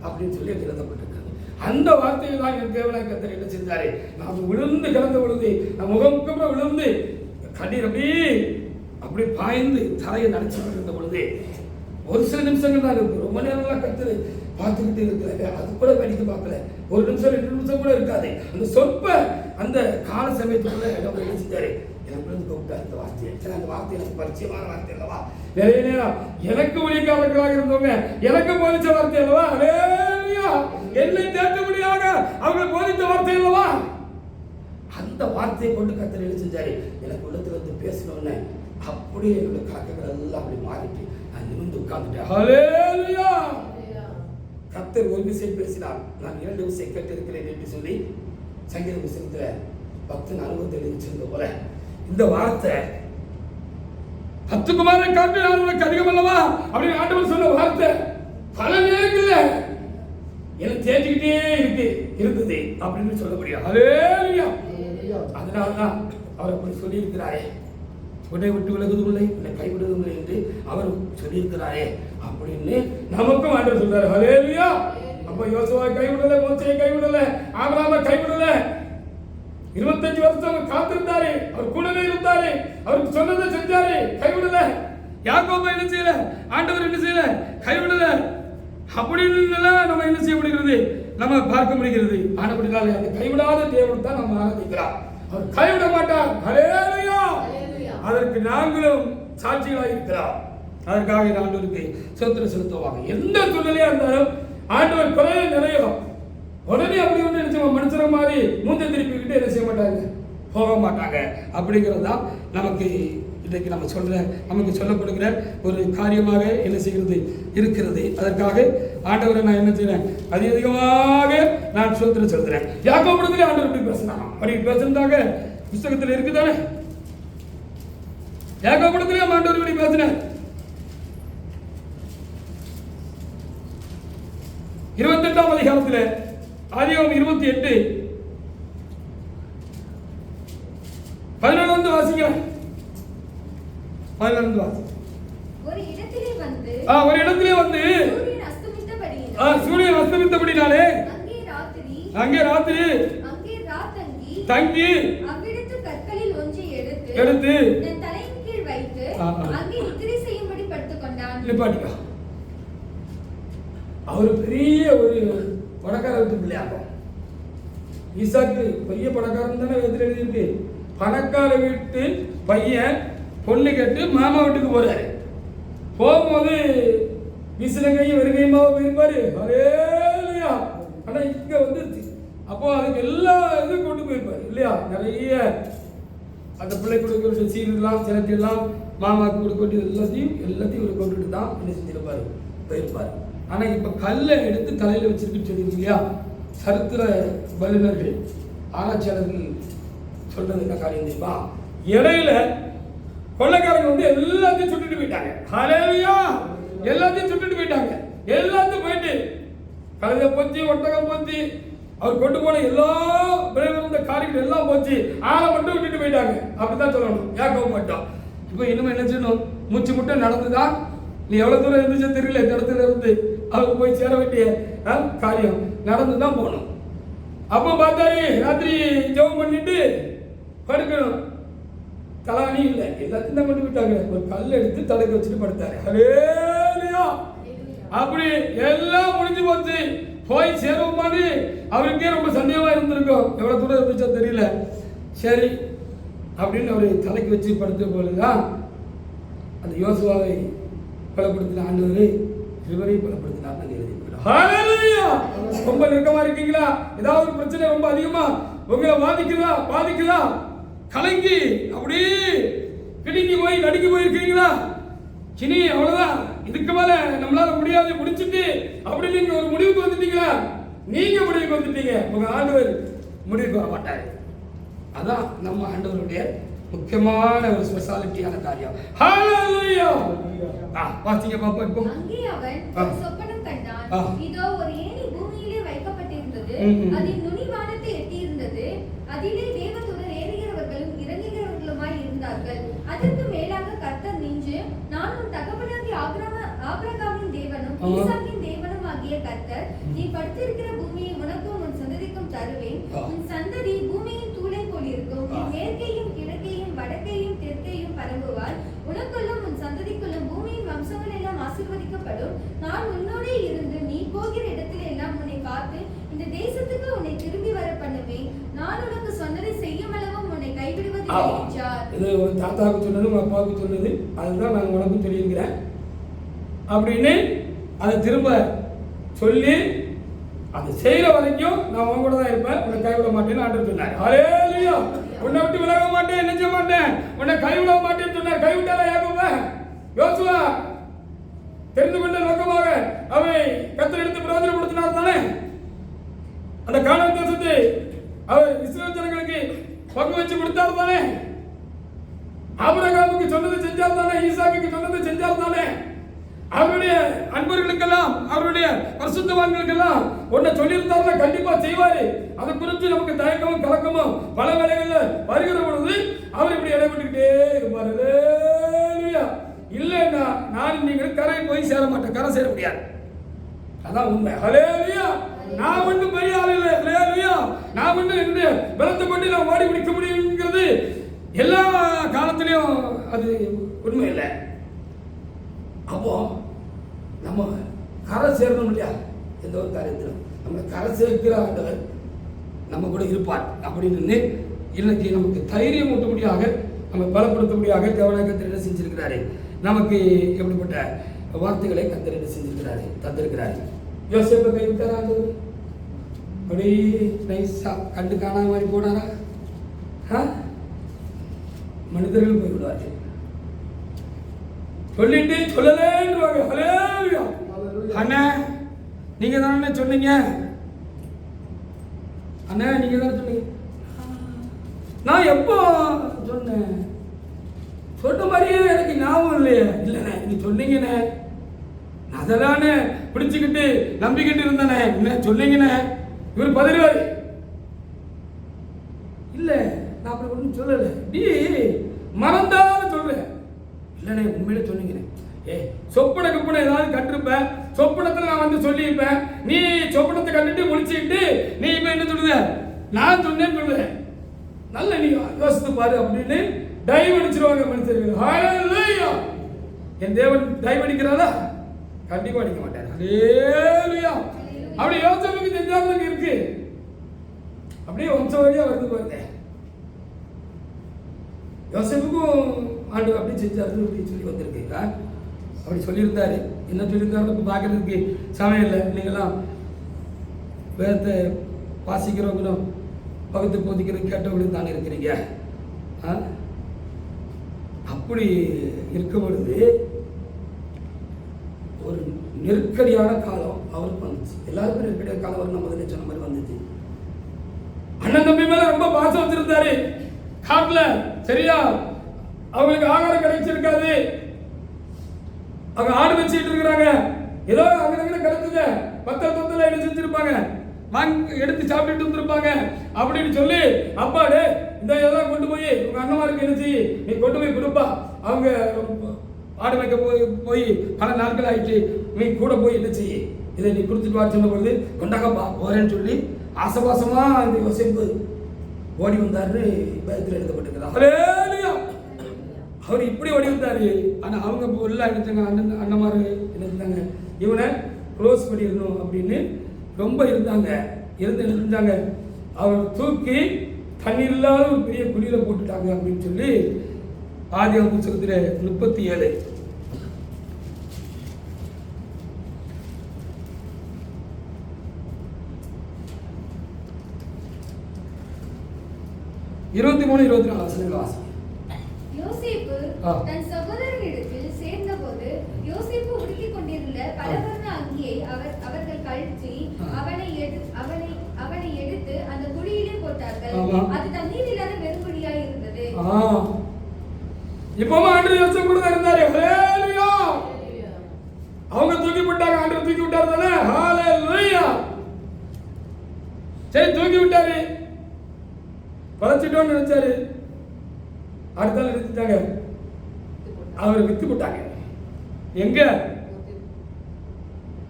அப்படின்னு சொல்லி எழுதப்பட்டிருக்காங்க. அந்த வார்த்தையை தான் என் தேவனாய் கர்த்தர் என்ன செஞ்சாரு, நாம் விழுந்து கிடந்த பொழுது நம் முகம் விழுந்து கண்ணீர் அப்படி பாய்ந்து தலையை நடிச்சுட்டு இருந்த பொழுது ஒரு சில நிமிஷங்கள் தான் இருக்கு. ரொம்ப நேரம்லாம் கர்த்தர் பார்த்துக்கிட்டு இருக்கிறாங்க. அது கூட வேடிக்கை பார்க்கல. 1 நிமிஷம் 2 நிமிஷம் கூட இருக்காது. அந்த சொற்ப அந்த கால சமயத்துக்குள்ள இடம் என்ன செஞ்சாரு, எனக்கு விழுந்து கூப்பிட்டாரு. இந்த வார்த்தையை அந்த வார்த்தை எனக்கு பரிச்சயமான வார்த்தை அல்லவா, நிறைய நேரம் எனக்கு ஒளிக்காரர்களாக இருந்தவங்க எனக்கு போதிச்ச வார்த்தை அல்லவா. ஹல்லேலூயா. என்னை தேற்றபடியாக அவர்கள் போதித்த வார்த்தை அல்லவா. அந்த வார்த்தையை கொண்டு கர்த்தர் என்ன செஞ்சாரு, எனக்கு உள்ளத்துல இருந்து பேசணும்னு அப்படியே என்னோட கலக்கங்கள் எல்லாம் அப்படி மாறிட்டு நான் நிமிர்ந்து உட்கார்ந்துட்டேன். ஹல்லேலூயா. கர்த்தர் ஒரு விஷயம் பேசினார், நான் 2 விஷயம் கேட்டிருக்கிறேன் என்று சொல்லி சங்கீத புத்தகத்துல 10:47 வச்சிருந்த போல இந்த வார்த்தை 10 குமாரனை காட்டு நான் உனக்கு அதிகம் அல்லவா அப்படின்னு ஆண்டவர் சொன்ன வார்த்தை பல நேரங்கள்ல எனக்கு தேடிக்கிட்டே இருந்தது அப்படின்னு சொல்ல முடியும். ஹல்லேலூயா. அதனாலதான் அவர் அப்படி சொல்லி இருக்கிறாரே, உன்னை விட்டு விலகுவதில்லை உன்னை கைவிடுவதில்லை என்று அவர் சொல்லியிருக்கிறாரே அப்படின்னு நமக்கும் ஆண்டவர் சொல்றாரு. ஹல்லேலூயா. அப்ப யோசுவாவை கைவிடல, மோசேயை கைவிடல, ஆபிரகாமை கைவிடல. 25 வருஷம் காத்திருந்தாரு, அவர் கூடவே இருந்தாரு, அவருக்கு சொன்னதை செஞ்சாரு, கைவிடல. யாக்கோபை என்ன செய்யல, ஆண்டவர் என்ன செய்யல, கைவிடல. அப்படின்னு நம்ம என்ன செய்ய முடிகிறது, நம்ம பார்க்க முடிகிறது. ஆனபடினாலே அந்த கைவிடாத தேவன் தான் நம்ம ஆராதிக்கிறார். அவர் கைவிட மாட்டார். ஹல்லேலூயா. அதற்கு நாங்களும் சாட்சிகளாக இருக்கிறோம். அதற்காக ஆண்டவருக்கு ஸ்தோத்திரம் செலுத்துவாங்க. எந்த சூழ்நிலையா இருந்தாலும் ஆண்டவர் குறைய நிறையும் உடனே அப்படி ஒன்று நினைச்சோம் மனுஷர மாதிரி மூஞ்ச திருப்பிக்கிட்டு என்ன செய்ய மாட்டாங்க, போக மாட்டாங்க. அப்படிங்கிறது தான் நமக்கு இன்றைக்கு நமக்கு சொல்லப்படுகிற ஒரு காரியமாக என்ன செய்கிறது இருக்கிறது. அதற்காக ஆண்டவரை நான் என்ன செய்றேன், அதிகமாக நான் ஸ்தோத்திரம் செலுத்துறேன். யாக்கோபுடத்திலே ஆண்டவர் இப்படி பேசினாங்க, அப்படி பேசுறதாக புத்தகத்தில் இருக்குதானே. யாக்கோபுடத்திலே ஆண்டவர் இப்படி பேசினார். 28ஆம் அதிகாரத்தில் ஆதியாகமம் 28:11 வாசிக்கிறேன். 11 வாசி. ஒரு இடத்திலே வந்து சூரியன் அஸ்தமித்தபடினாலே அங்கே ராத்திரி தங்கி அவ்விடத்து கற்களில் ஒன்றை எடுத்து தன் தலையின் கீழ் வைத்து அங்கே நித்திரை செய்யும்படி படுத்துக் கொண்டான். அவர் பெரிய ஒரு பணக்கார வீட்டு பிள்ளையாகும். ஈசாக்கு பெரிய பணக்காரன் தானே எழுதியிருக்கு. பணக்கார வீட்டு பையன் பொண்ணு கேட்டு மாமா வீட்டுக்கு போறாரு. போகும்போது விசிலங்கையும் வெறுங்கையுமாக போயிருப்பாரு. ஹல்லேலூயா. ஆனா இங்க வந்துருச்சு. அப்போ அதுக்கு எல்லா இதுவும் கொண்டு போயிருப்பாரு இல்லையா. நிறைய அந்த பிள்ளை கொடுக்க சீரெல்லாம் சிலட்டெல்லாம் மாமாவுக்கு கொடுக்க எல்லாத்தையும் ஒரு கொண்டுட்டு தான் என்ன செஞ்சிருப்பாரு, போயிருப்பாரு. ஆனா இப்ப கல்லை எடுத்து தலையில வச்சிருக்குன்னு சொல்லிருக்கு இல்லையா. சரித்திர வல்லுநர்கள் ஆராய்ச்சியாளர்கள் சொல்றது என்ன காரியம் தெரியுமா, இடையில கொள்ளைக்காரங்க வந்து எல்லாத்தையும் சுட்டுட்டு போயிட்டாங்க. ஹல்லேலூயா. எல்லாத்தையும் சுட்டுட்டு போயிட்டாங்க. எல்லாத்தையும் போயிட்டு கழுதை போச்சு, ஒட்டகம் போச்சு, அவர் கொண்டு போன எல்லா விளைவிருந்த காரியங்கள் எல்லாம் போச்சு. ஆளை மட்டும் விட்டுட்டு போயிட்டாங்க. அப்படிதான் சொல்லணும். யாக்கோபு மட்டும். இப்போ இன்னும் என்ன செய்யணும்? மூச்சு முட்டை நடந்துதான். நீ எவ்வளவு தூரம் இருந்துச்சு தெரியல. இந்த இடத்துல இருந்து அவர் போய் சேர வேண்டிய காரியம் நடந்துதான் போகணும். அப்போ பார்த்தாரு, ராத்திரி ஜெபம் பண்ணிட்டு படுக்கணும். தலாணி இல்லை, எல்லாத்தையும் தான் கொண்டு விட்டாங்க. ஒரு கல் எடுத்து தலைக்கு வச்சுட்டு படுத்தாரு. ஹல்லேலூயா. அப்படி எல்லாம் முடிஞ்சு போச்சு. போய் சேருவோமான்னு அவருக்கே ரொம்ப சந்தேகமா இருந்திருக்கும். எவ்வளவு தூரம் இருந்துச்சோ தெரியல. சரி அப்படின்னு அவரை தலைக்கு வச்சு படுத்த போதுதான் அந்த யோசுவாவை பலப்படுத்தின ஆண்டவரை இவரையும் பலப்படுத்தினார். ரொம்ப நெருக்கமா இருக்கீங்களா? ஏதாவது ஒரு பிரச்சனை ரொம்ப அதிகமா உங்களை பாதிக்குதா? கலங்கி அப்படியே கிடுங்கி போய் நடுங்கி போயிருக்கீங்களா? சினி அவ்வளவுதான், இதுக்கு மேல நம்மளால முடியாது, முடிச்சுட்டு அப்படி நீங்க ஒரு முடிவுக்கு வந்துட்டீங்களா? நீங்க முடிவுக்கு வந்துட்டீங்க, உங்க ஆண்டவர் முடிவுக்கு வர மாட்டாரு. அதான் நம்ம ஆண்டவருடைய முக்கியமான ஒரு ஸ்பெஷாலிட்டியான காரியம். ஹல்லேலூயா. வாசிங்க பாப்போம். இப்போ அங்கே அவன் ஒரு சொப்பனம் கண்டான். இதோ ஒரு ஏணி பூமியிலே வைக்கப்பட்டிருந்தது. அதில் நுனி வானத்தை எட்டியிருந்தது. அதிலே தேவதூதர் ஏறுகிறவர்களும் இறங்குகிறவர்களுமாய் இருந்தார்கள். அதற்கு மேலாக கர்த்தர் நின்று, நான் உன் தகப்பனாகிய ஆபிரகாமின் தேவனும் ஈசாக்கின் தேவனும் ஆகிய கர்த்தர், நீ படுத்திருக்கிற பூமியை உனக்கும் உன் சந்ததிக்கும் தருவேன். உன் சந்ததி பூமியின் தூளை போல் இருக்கும். நீ மேற்கையும் கிழக்கையும் வடக்கையும் தெற்கையும் பரம்புவார். உனக்குள்ளும் உன் சந்ததிக்குள்ளும் பூமியின் வம்சங்கள் எல்லாம் ஆசீர்வதிக்கப்படும். நான் உன்னோடே இருந்து நீ போகிற இடத்தில் எல்லாம் உன்னை காத்து இந்த தேசத்துக்கு உன்னை திரும்பி வர பண்ணுவேன். நான் உனக்கு சொன்னதை செய்யும் அளவும் உன்னை கைவிடுவதில்லை என்றார். இது ஒரு தாத்தாவுக்கு சொன்னது, உங்க அப்பாவுக்கு சொன்னது, அதுதான் நான் உனக்கும் சொல்லியிருக்கிறேன் அப்படின்னு அதை திரும்ப சொல்லி அதை செய்யற வரைக்கும் நான் உன் கூட தான் இருப்பேன், உன்னை கைவிட மாட்டேன்னு ஆண்டவர் சொன்னார். ஹல்லேலூயா. உன்னை விட்டு விலக மாட்டேன், என்ன செய்ய மாட்டேன், உன்னை கைவிட மாட்டேன்னு சொன்னார். கைவிட்டாரா யாக்கோபு? யோசுவா தெரிந்து கொண்ட நோக்கமாக அவை கர்த்தர் எடுத்து பிரயோஜனப்படுத்தினார் தானே. அந்த கானான் தேசத்தை அவர் இஸ்ரவேல் ஜனங்களுக்கு பங்கு வச்சு கொடுத்தார் தானே. ஆபிரகாமுக்கு சொன்னதை செஞ்சார் தானே. ஈசாக்குக்கு சொன்னதை செஞ்சார் தானே. அவருடைய அன்பர்களுக்கெல்லாம், அவருடைய பரிசுத்தவான்களுக்கெல்லாம் ஒன்றை சொல்லியிருந்தாருன்னா கண்டிப்பா செய்வாரு. அதை குறித்து நமக்கு தயக்கமும் கலக்கமும் பல வேளைகள்ல வருகிற பொழுது அவர் இப்படி இடைப்பட்டுக்கிட்டே இருப்பாரு. இல்லைன்னா நான் நீங்கள் கரை போய் சேர மாட்டேன், கரை சேர முடியாது. அதான் உண்மை. ஹல்லேலூயா. நான் ஒன்றும் பெரிய ஆள் இல்லை. ஹல்லேலூயா. நான் ஒன்றும் இந்த பலத்தை கொண்டு நான் ஓடி பிடிக்க முடியுங்கிறது எல்லா காலத்திலையும் அது உண்மை இல்லை. அப்போ நம்ம கரை சேரணும் இல்லையா? எந்த ஒரு காரியத்திலும் நம்ம கரை சேர்க்கிற ஆண்டவர் நம்ம கூட இருப்பார் அப்படின்னு இன்னைக்கு நமக்கு தைரியம் ஊட்டும்படியாக, நம்ம பலப்படுத்தும்படியாக தேவனாக கர்த்தர் என்ன செஞ்சிருக்கிறாரு, நமக்கு எப்படிப்பட்ட வார்த்தைகளை கர்த்தர் என்ன செஞ்சிருக்கிறாரு, தந்திருக்கிறாரு. யோசேப்பை கைவிட்டாரா ஆண்டவர்? அப்படி நைஸா கண்டு காணாத மாதிரி போனாரா? மனிதர்கள் போய்விடுவார்கள். சொல்லிட்டு சொல்லலேன்னுவாங்க. ஹல்லேலூயா. அண்ணா நீங்க தானே சொன்னீங்க, அண்ணா நீங்க தானே சொன்னீங்க. நான் எப்போ சொன்னேன்? சொன்ன மாதிரியே எனக்கு ஞாபகம் இல்லையே. இல்லைண்ணே நீங்க சொன்னீங்கண்ணே, அதெல்லானே பிடிச்சுக்கிட்டு நம்பிக்கிட்டு இருந்தேனே, என்ன சொன்னீங்கண்ணே. இவர் பதிலுவாரு, இல்ல நான் அப்படி ஒன்றும் சொல்லலை, நீ மறந்தாலும் சொல்றேன். இல்லைண்ணே உண்மையில சொன்னீங்கண்ணே. சொப்பனை கப்பனை ஏதாவது கட்டிருப்பேன், சொப்பனத்தில் நான் வந்து சொல்லியிருப்பேன். நீ சொப்பனத்தை கண்டுட்டு முடிச்சுக்கிட்டு நீ இப்போ என்ன சொல்லுத, நான் சொன்னேன்னு சொல்லுறேன். நல்ல நீ யோசித்து பாரு அப்படின்னு டைவ் அடிச்சிருவாங்க மனுஷர்கள். ஹல்லேலூயா. என் தேவன் டைவ் அடிக்கிறாரா? கண்டிப்பா அடிக்க மாட்டார். ஹல்லேலூயா. அப்படி யோசனைக்கு தெரிஞ்சாலும் இருக்கு, அப்படியே வம்ச வழியா வருது பாருங்க. யோசேப்புக்கும் ஆண்டு அப்படி செஞ்சாரு அப்படின்னு சொல்லி வந்திருக்கு. அப்படி சொல்லியிருந்தாரு. என்ன சொல்லியிருந்தாரு இப்போ பார்க்கறதுக்கு சமயம் இல்லை. நீங்களாம் வேதத்தை வாசிக்கிறவங்களும் பகுத்து போதிக்கிறது கேட்டவங்களும் தானே இருக்கிறீங்க. அப்படி இருக்கும் பொழுது ஒரு நெருக்கடியான காலம் அவருக்கு வந்துச்சு. எல்லாருக்கும் நெருக்கடியான காலம் வரும். நம்ம முதல்ல சொன்ன மாதிரி வந்துச்சு. அண்ணன் தம்பி மேல ரொம்ப பாசம் வச்சிருந்தாரு. காட்டுல சரியா அவங்களுக்கு ஆகாரம் கிடைச்சிருக்காது. அவங்க ஆடு வச்சுட்டு இருக்கிறாங்க, ஏதோ அங்கே கிடைச்சது பத்தல என்ன செஞ்சிருப்பாங்க, எடுத்து சாப்பிட்டுட்டு வந்திருப்பாங்க. அப்படின்னு சொல்லி அப்பாடு இந்த இதெல்லாம் கொண்டு போய் உங்க அண்ணமாருக்கு என்ன செய்ய, நீ கொண்டு போய் கொடுப்பா. அவங்க ஆடு வைக்க போய் பல நாட்கள் ஆயிடுச்சு, நீ கூட போய் என்ன செய்ய, இதை நீ கொடுத்துட்டு வா சொன்ன பொழுது கொண்டாக்கப்பா போறேன்னு சொல்லி ஆசபாசமா இந்த யோசிப்பு ஓடி வந்தாருன்னு வேதத்தில் எழுதப்பட்டிருக்கிறார். அவர் இப்படி ஓடி வந்தாரு. ஆனா அவங்க எல்லாம் எடுத்தாங்க, அண்ணமாரு என்ன இருந்தாங்க, இவனை க்ளோஸ் பண்ணிடணும் அப்படின்னு ரொம்ப இருந்தாங்க. அவர் தூக்கி தண்ணீர் இல்லாத ஒரு பெரிய குழியில போட்டுட்டாங்க அப்படின்னு சொல்லி ஆதியாகம புத்தகத்துல 37 23 24 வசனங்கள் வாசி. யோசேப்பு தன் சகோதரரிடத்தில் சேர்ந்தபோது யோசேப்பு உடுத்திக் கொண்டிருந்த பலவர்ண அங்கியை அவர்கள் கழற்றி அவனை எடுத்து அந்த குழியிலே போட்டார்கள். அது தண்ணீர் இல்லாத வெறும் குழியாய் இருந்தது. இப்பவும் ஆண்டவர் யோசேப்பு கூட இருந்தாரு. ஹalleluya. அவங்க தூக்கி போட்டாங்க, ஆண்டவர் தூக்கி விட்டாரு தானே. ஹalleluya. சரி தூக்கி விட்டாரு, பழச்சிட்டோன்னு நினைச்சாரு. அடுத்தால நினைச்சாங்க, அவரை வித்து போட்டாங்க. எங்க?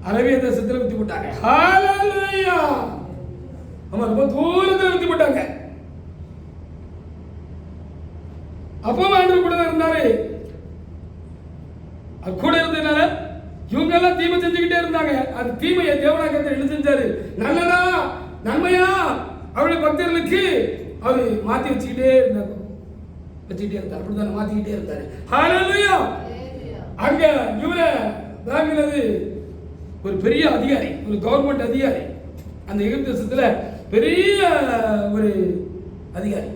அரேபிய தேசத்துல வித்து போட்டாங்க. ஹalleluya. ஆமா, ரொம்ப தூரத்துல வித்து போட்டாங்க. அப்போ ஆண்டவர் கூட இருந்தாரு. கூட இருந்ததுனால இவங்க எல்லாம் தீமை செஞ்சுக்கிட்டே இருந்தாங்க. அந்த தீமையை தேவனாக என்ன செஞ்சாரு, நல்லதா நன்மையா அவருடைய பக்தர்களுக்கு அவரு மாத்தி வச்சுக்கிட்டே இருந்தாரு. அப்படிதான் மாத்திக்கிட்டே இருந்தாரு. ஹalleluya. அங்க இவரை வாங்கினது ஒரு பெரிய அதிகாரி, ஒரு கவர்மெண்ட் அதிகாரி. அந்த எகிப்து தேசத்துல பெரிய ஒரு அதிகாரி.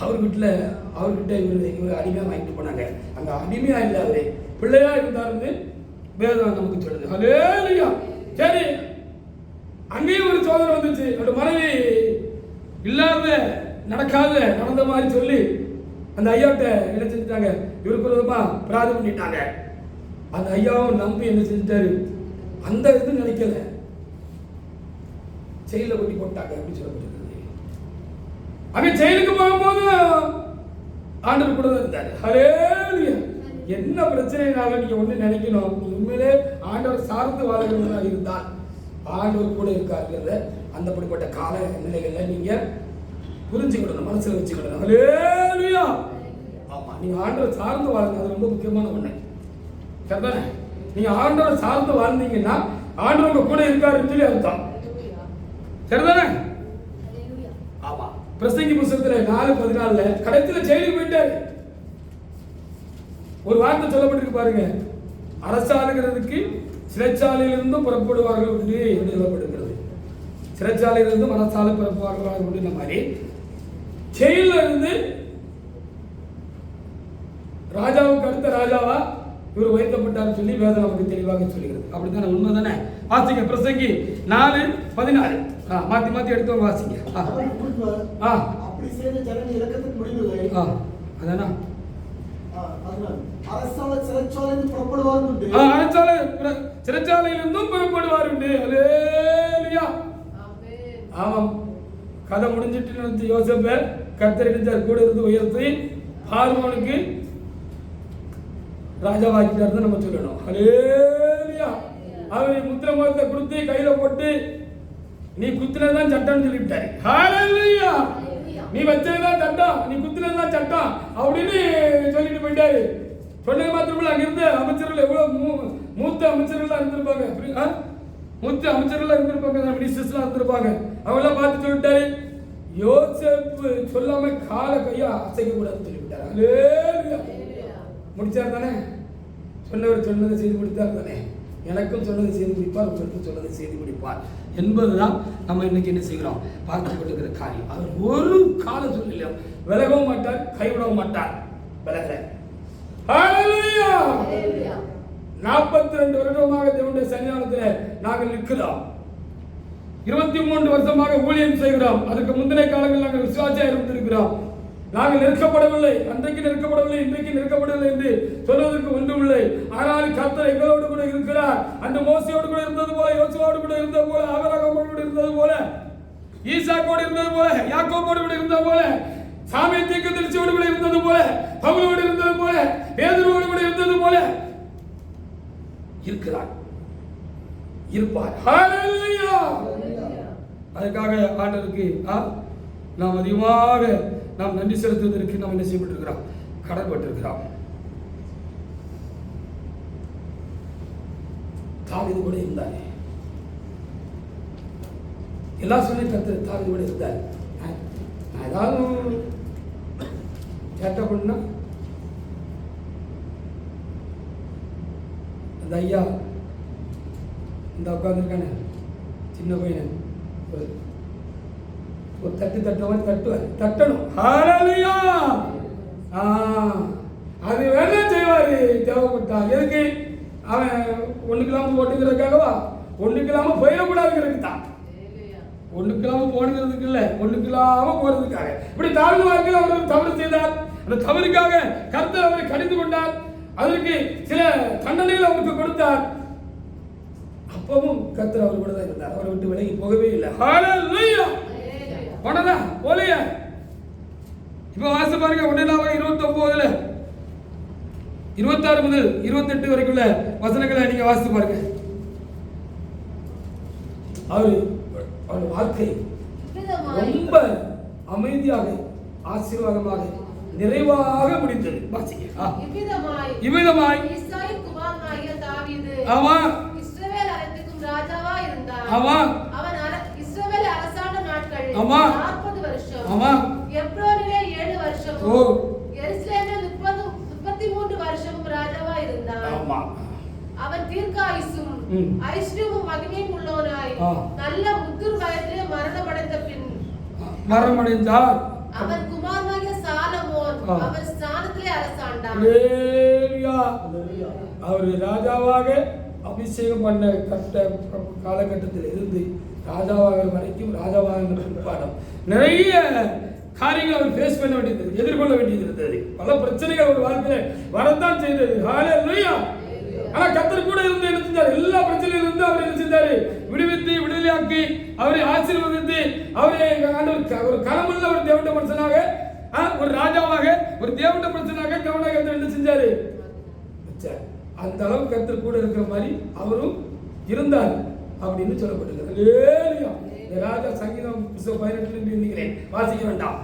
அவர்கிட்ட இவர் அடிமையா வாங்கிட்டு போனாங்க. அங்க அடிமையா இல்ல, அவரு பிள்ளையா இருந்தாருன்னு வேதம் நமக்கு சொல்லுது. ஹalleluya. சரி, அங்கேயும் ஒரு சோதனை வந்துச்சு. அவருடைய மனைவி இல்லாத நடந்த மாதிரி சொல்லி அந்த ஐயாட்ட என்ன செஞ்சுட்டாங்க, இவருக்கு விரோதமா பிரார்த்தனை பண்ணிட்டாங்க. அந்த ஐயாவும் நம்பி என்ன செஞ்சுட்டாரு, அந்த இது நினைக்கல, செயல கொட்டி போட்டாங்க அப்படின்னு சொல்லப்பட்டிருக்கிறது. அங்க செயலுக்கு போகும்போது ஆண்டவர் கூட தான் இருந்தாரு. ஹalleluya. என்ன பிரச்சனைனாலும் நீங்க ஒண்ணு நினைக்கணும், நீங்க உண்மையிலே ஆண்டவர் சார்ந்து வாழ்கிறவங்களா இருந்தால் ஆண்டவர் கூட இருக்காருங்கிறத அந்த படிப்பட்ட கால நிலைகள்ல நீங்க புரிஞ்சுக்கிடணும், மனசுல வச்சுக்கிடணும். ஹalleluya. ஆமா, நீங்க ஆண்டவர் சார்ந்து வாழுங்க, அது ரொம்ப முக்கியமான ஒண்ணு. சரிதானே? நீங்க ஆண்டவர் சார்ந்து வாழ்ந்தீங்கன்னா ஆண்டவர் கூட இருக்காருன்னு சொல்லி அர்த்தம். சரிதானே? ஆமா. பிரசங்கி புத்தகத்துல 4:14 கடைசியில ஜெயிலுக்கு போயிட்டாரு. ஒரு வார்த்தை சொல்லப்பட்டிருக்கு பாருங்க, அரசாளுகிறதுக்கு சிறைச்சாலையிலிருந்து புறப்படுவார்கள் உண்டு என்று சொல்லப்படுகிறது. சிறைச்சாலையிலிருந்து மனசாலை புறப்படுவார்கள் உண்டு மாதிரி ஜெயில இருந்து ராஜாவுக்கு அடுத்த ராஜாவா இவர் உயர்த்தப்பட்டார் சொல்லி வேதம் நமக்கு தெளிவாக சொல்லுகிறது. அப்படித்தானே? உண்மை தானே? வாசிங்க பிரசங்கி 4:14. மாத்தி எடுத்து வாசிங்க. அப்படி செய்த ஜனங்கள் இரக்கத்துக்கு முடிவில்லை. அதானா சிறைச்சாலையிலிருந்து புறப்படுவார் உண்டு. சிறைச்சாலையிலிருந்தும் புறப்படுவார் உண்டு. ஹalleluya. ஆமாம், கதை முடிஞ்சிட்டு யோசேப்பு கர்த்தர் இருந்தார், கூட இருந்து உயர்த்தி பார்வோனுக்கு ராஜாவாக்கிட்டார் நம்ம சொல்லணும். ஹalleluya. அவரை முத்திரை மோதிரத்தை கொடுத்து கையில போட்டு நீ குத்துனதான் சட்டம்னு சொல்லிவிட்டாரு. ஹalleluya. நீ வச்சதுதான் சட்டம், நீ குத்துனதான் சட்டம் அப்படின்னு சொல்லிட்டு போயிட்டாரு. சொன்னது மாத்திரமில்ல, அங்க இருந்த அமைச்சர்கள் எவ்வளவு மூத்த அமைச்சர்கள் இருந்திருப்பாங்க, மூத்த அமைச்சர்கள் இருந்திருப்பாங்க, மினிஸ்டர்ஸ்லாம் இருந்திருப்பாங்க. அவங்களாம் பார்த்து சொல்லிட்டாரு, யோசேப்பு சொல்லாம கால கையா அசைக்க கூடாதுன்னு சொல்லிவிட்டாரு. ஹalleluya. முடிச்சார் தானே? சொன்னவர் சொன்னதை செய்து முடித்தார் தானே? எனக்கும் சொன்னதை செய்து முடிப்பார், உங்களுக்கும் சொன்னதை செய்து முடிப்பார் என்பதுதான் நம்ம இன்னைக்கு என்ன செய்கிறோம், பார்க்கப்பட்டிருக்கிற காரியம். அவர் ஒரு காலம் சொல்லல, விலகவும் மாட்டார், கைவிடவும் மாட்டார். விலகல. ஹalleluya. 42 வருடமாக தேவனுடைய சன்னிதானத்தில் நாங்கள் நிற்கிறோம். 23 வருஷமாக ஊழியம் செய்கிறோம். அதுக்கு முந்தின காலங்களில் நாங்கள் விசுவாசியா இருந்திருக்கிறோம். நாங்கள் நெருக்கப்படவில்லை, அன்றைக்கு நெருக்கப்படவில்லை, இன்றைக்கு நெருக்கப்படவில்லை என்று சொல்வதற்கு ஒன்றுமில்லை. ஆனால் கர்த்தர் எங்களோடு கூட இருக்கிறார். அந்த மோசையோடு கூட இருந்தது போல, யோசுவாவோடு கூட இருந்தது போல, ஆபிரகாமோடு கூட இருந்தது போல, ஈசாக்கோடு இருந்தது போல, யாக்கோபோடு கூட இருந்தது போல, சாமுவேல் தீர்க்கதரிசியோடு கூட இருந்தது போல, பவுலோடு இருந்தது போல, பேதுருவோடு கூட இருந்தது போல இருக்கிறார், இருப்பார். ஹல்லேலூயா. அதுக்காக ஆண்டவருக்கு நாம் அதிகமாக நாம் நன்றி செலுத்துவதற்கு நாம் என்ன செய்யப்பட்டிருக்கிறோம்? கடன்பட்டிருக்கிறோம். தாவீது கூட இருந்தார். எல்லா சொல்லையும் கர்த்தர் தாவீது கூட இருந்தார். நான் ஏதாவது கேட்ட பண்ணா அந்த ஐயா இந்த உட்காந்துருக்கானே சின்ன பையன் ஒரு தட்டு தட்டுவார், தட்டுவார், தட்டணும். ஹல்லேலூயா. அது வேணா செய்வாரு தேவைப்பட்டா. எதுக்கு? அவன் ஒண்ணுக்கெல்லாம போட்டுக்கிறதுக்காகவா? ஒண்ணுக்கெல்லாம போயிடக்கூடாதுங்கிறதுக்கு தான். ஒண்ணுக்கெல்லாம போடுகிறதுக்கு இல்ல, ஒண்ணுக்கெல்லாம போறதுக்காக. இப்படி தாழ்வு வாழ்க்கையில் அவர் தவறு செய்தார். அந்த தவறுக்காக கர்த்தர் அவரை கடிந்து கொண்டார். அதற்கு சில தண்டனைகள் அவருக்கு கொடுத்தார். அப்பவும் கர்த்தர் அவர் கூட தான் இருந்தார். அவரை விட்டு விலகி போகவே இல்லை. ஹல்லேலூயா. போனதா போலையா? இப்ப வாசி பாருங்க. 1:29 26 முதல் 28 வரைக்குள்ள வசனங்களை நீங்க வாசித்து பாருங்க. அவர் வாழ்க்கை ரொம்ப அமைதியாக, ஆசீர்வாதமாக, நிறைவாக முடிந்தது. வாசிங்க. இவ்விதமாய் ஈசாயின் குமாரனாகிய தாவீது ஆமா இஸ்ரவேல் அனைத்துக்கும் ராஜாவா இருந்தார். ஆமா அவன் இஸ்ரவேல் அரசாண்ட நாட்கள் ஆமா 40 வருஷம். ஆமா எப்ரோனிலே 7 வருஷம். எருசலேமில் 33 வருஷம் ராஜாவா இருந்தார். ஆமா. அவன் தீர்க்காயுசும் ஐஸ்வர்யமும் மகிமையும் உள்ளவனாய் நல்ல முதிர் வயதிலே மரணமடைந்த பின் மரணமடைந்தார். அவன் குமாரனாகிய சாலமோன் அவன் ஸ்தானத்திலே அரசாண்டான். ஹல்லேலூயா. அவர் ராஜாவாக அபிஷேகம் பண்ண காலகட்டத்தில் இருந்து ராஜாவாக வரைக்கும் ராஜாவாக பாடம் நிறைய காரியங்கள் அவர் ஃபேஸ் பண்ண வேண்டியது, எதிர்கொள்ள வேண்டியது இருந்தது. பல பிரச்சனைகள் அவர் வாழ்க்கையில வரத்தான் செய்தது. ஹல்லேலூயா. ஆனா கர்த்தர் கூட இருந்து என்ன செஞ்சார்? எல்லா பிரச்சனையில இருந்து அவர் என்ன செஞ்சாரு? விடுவித்து விடுதலையாக்கி அவரை ஆசீர்வதித்து அவரை ஒரு கனமுள்ள ஒரு தேவண்ட மனுஷனாக, ஒரு ராஜாவாக, ஒரு தேவண்ட மனுஷனாக கவனம் என்ன செஞ்சாரு? அந்த அளவுக்கு கர்த்தர் கூட இருக்கிற மாதிரி அவரும் இருந்தார் அப்படின்னு சொல்லப்பட்டிருக்கிறது. ராஜா சங்கீதம் 18 நினைக்கிறேன், வாசிக்க வேண்டாம்.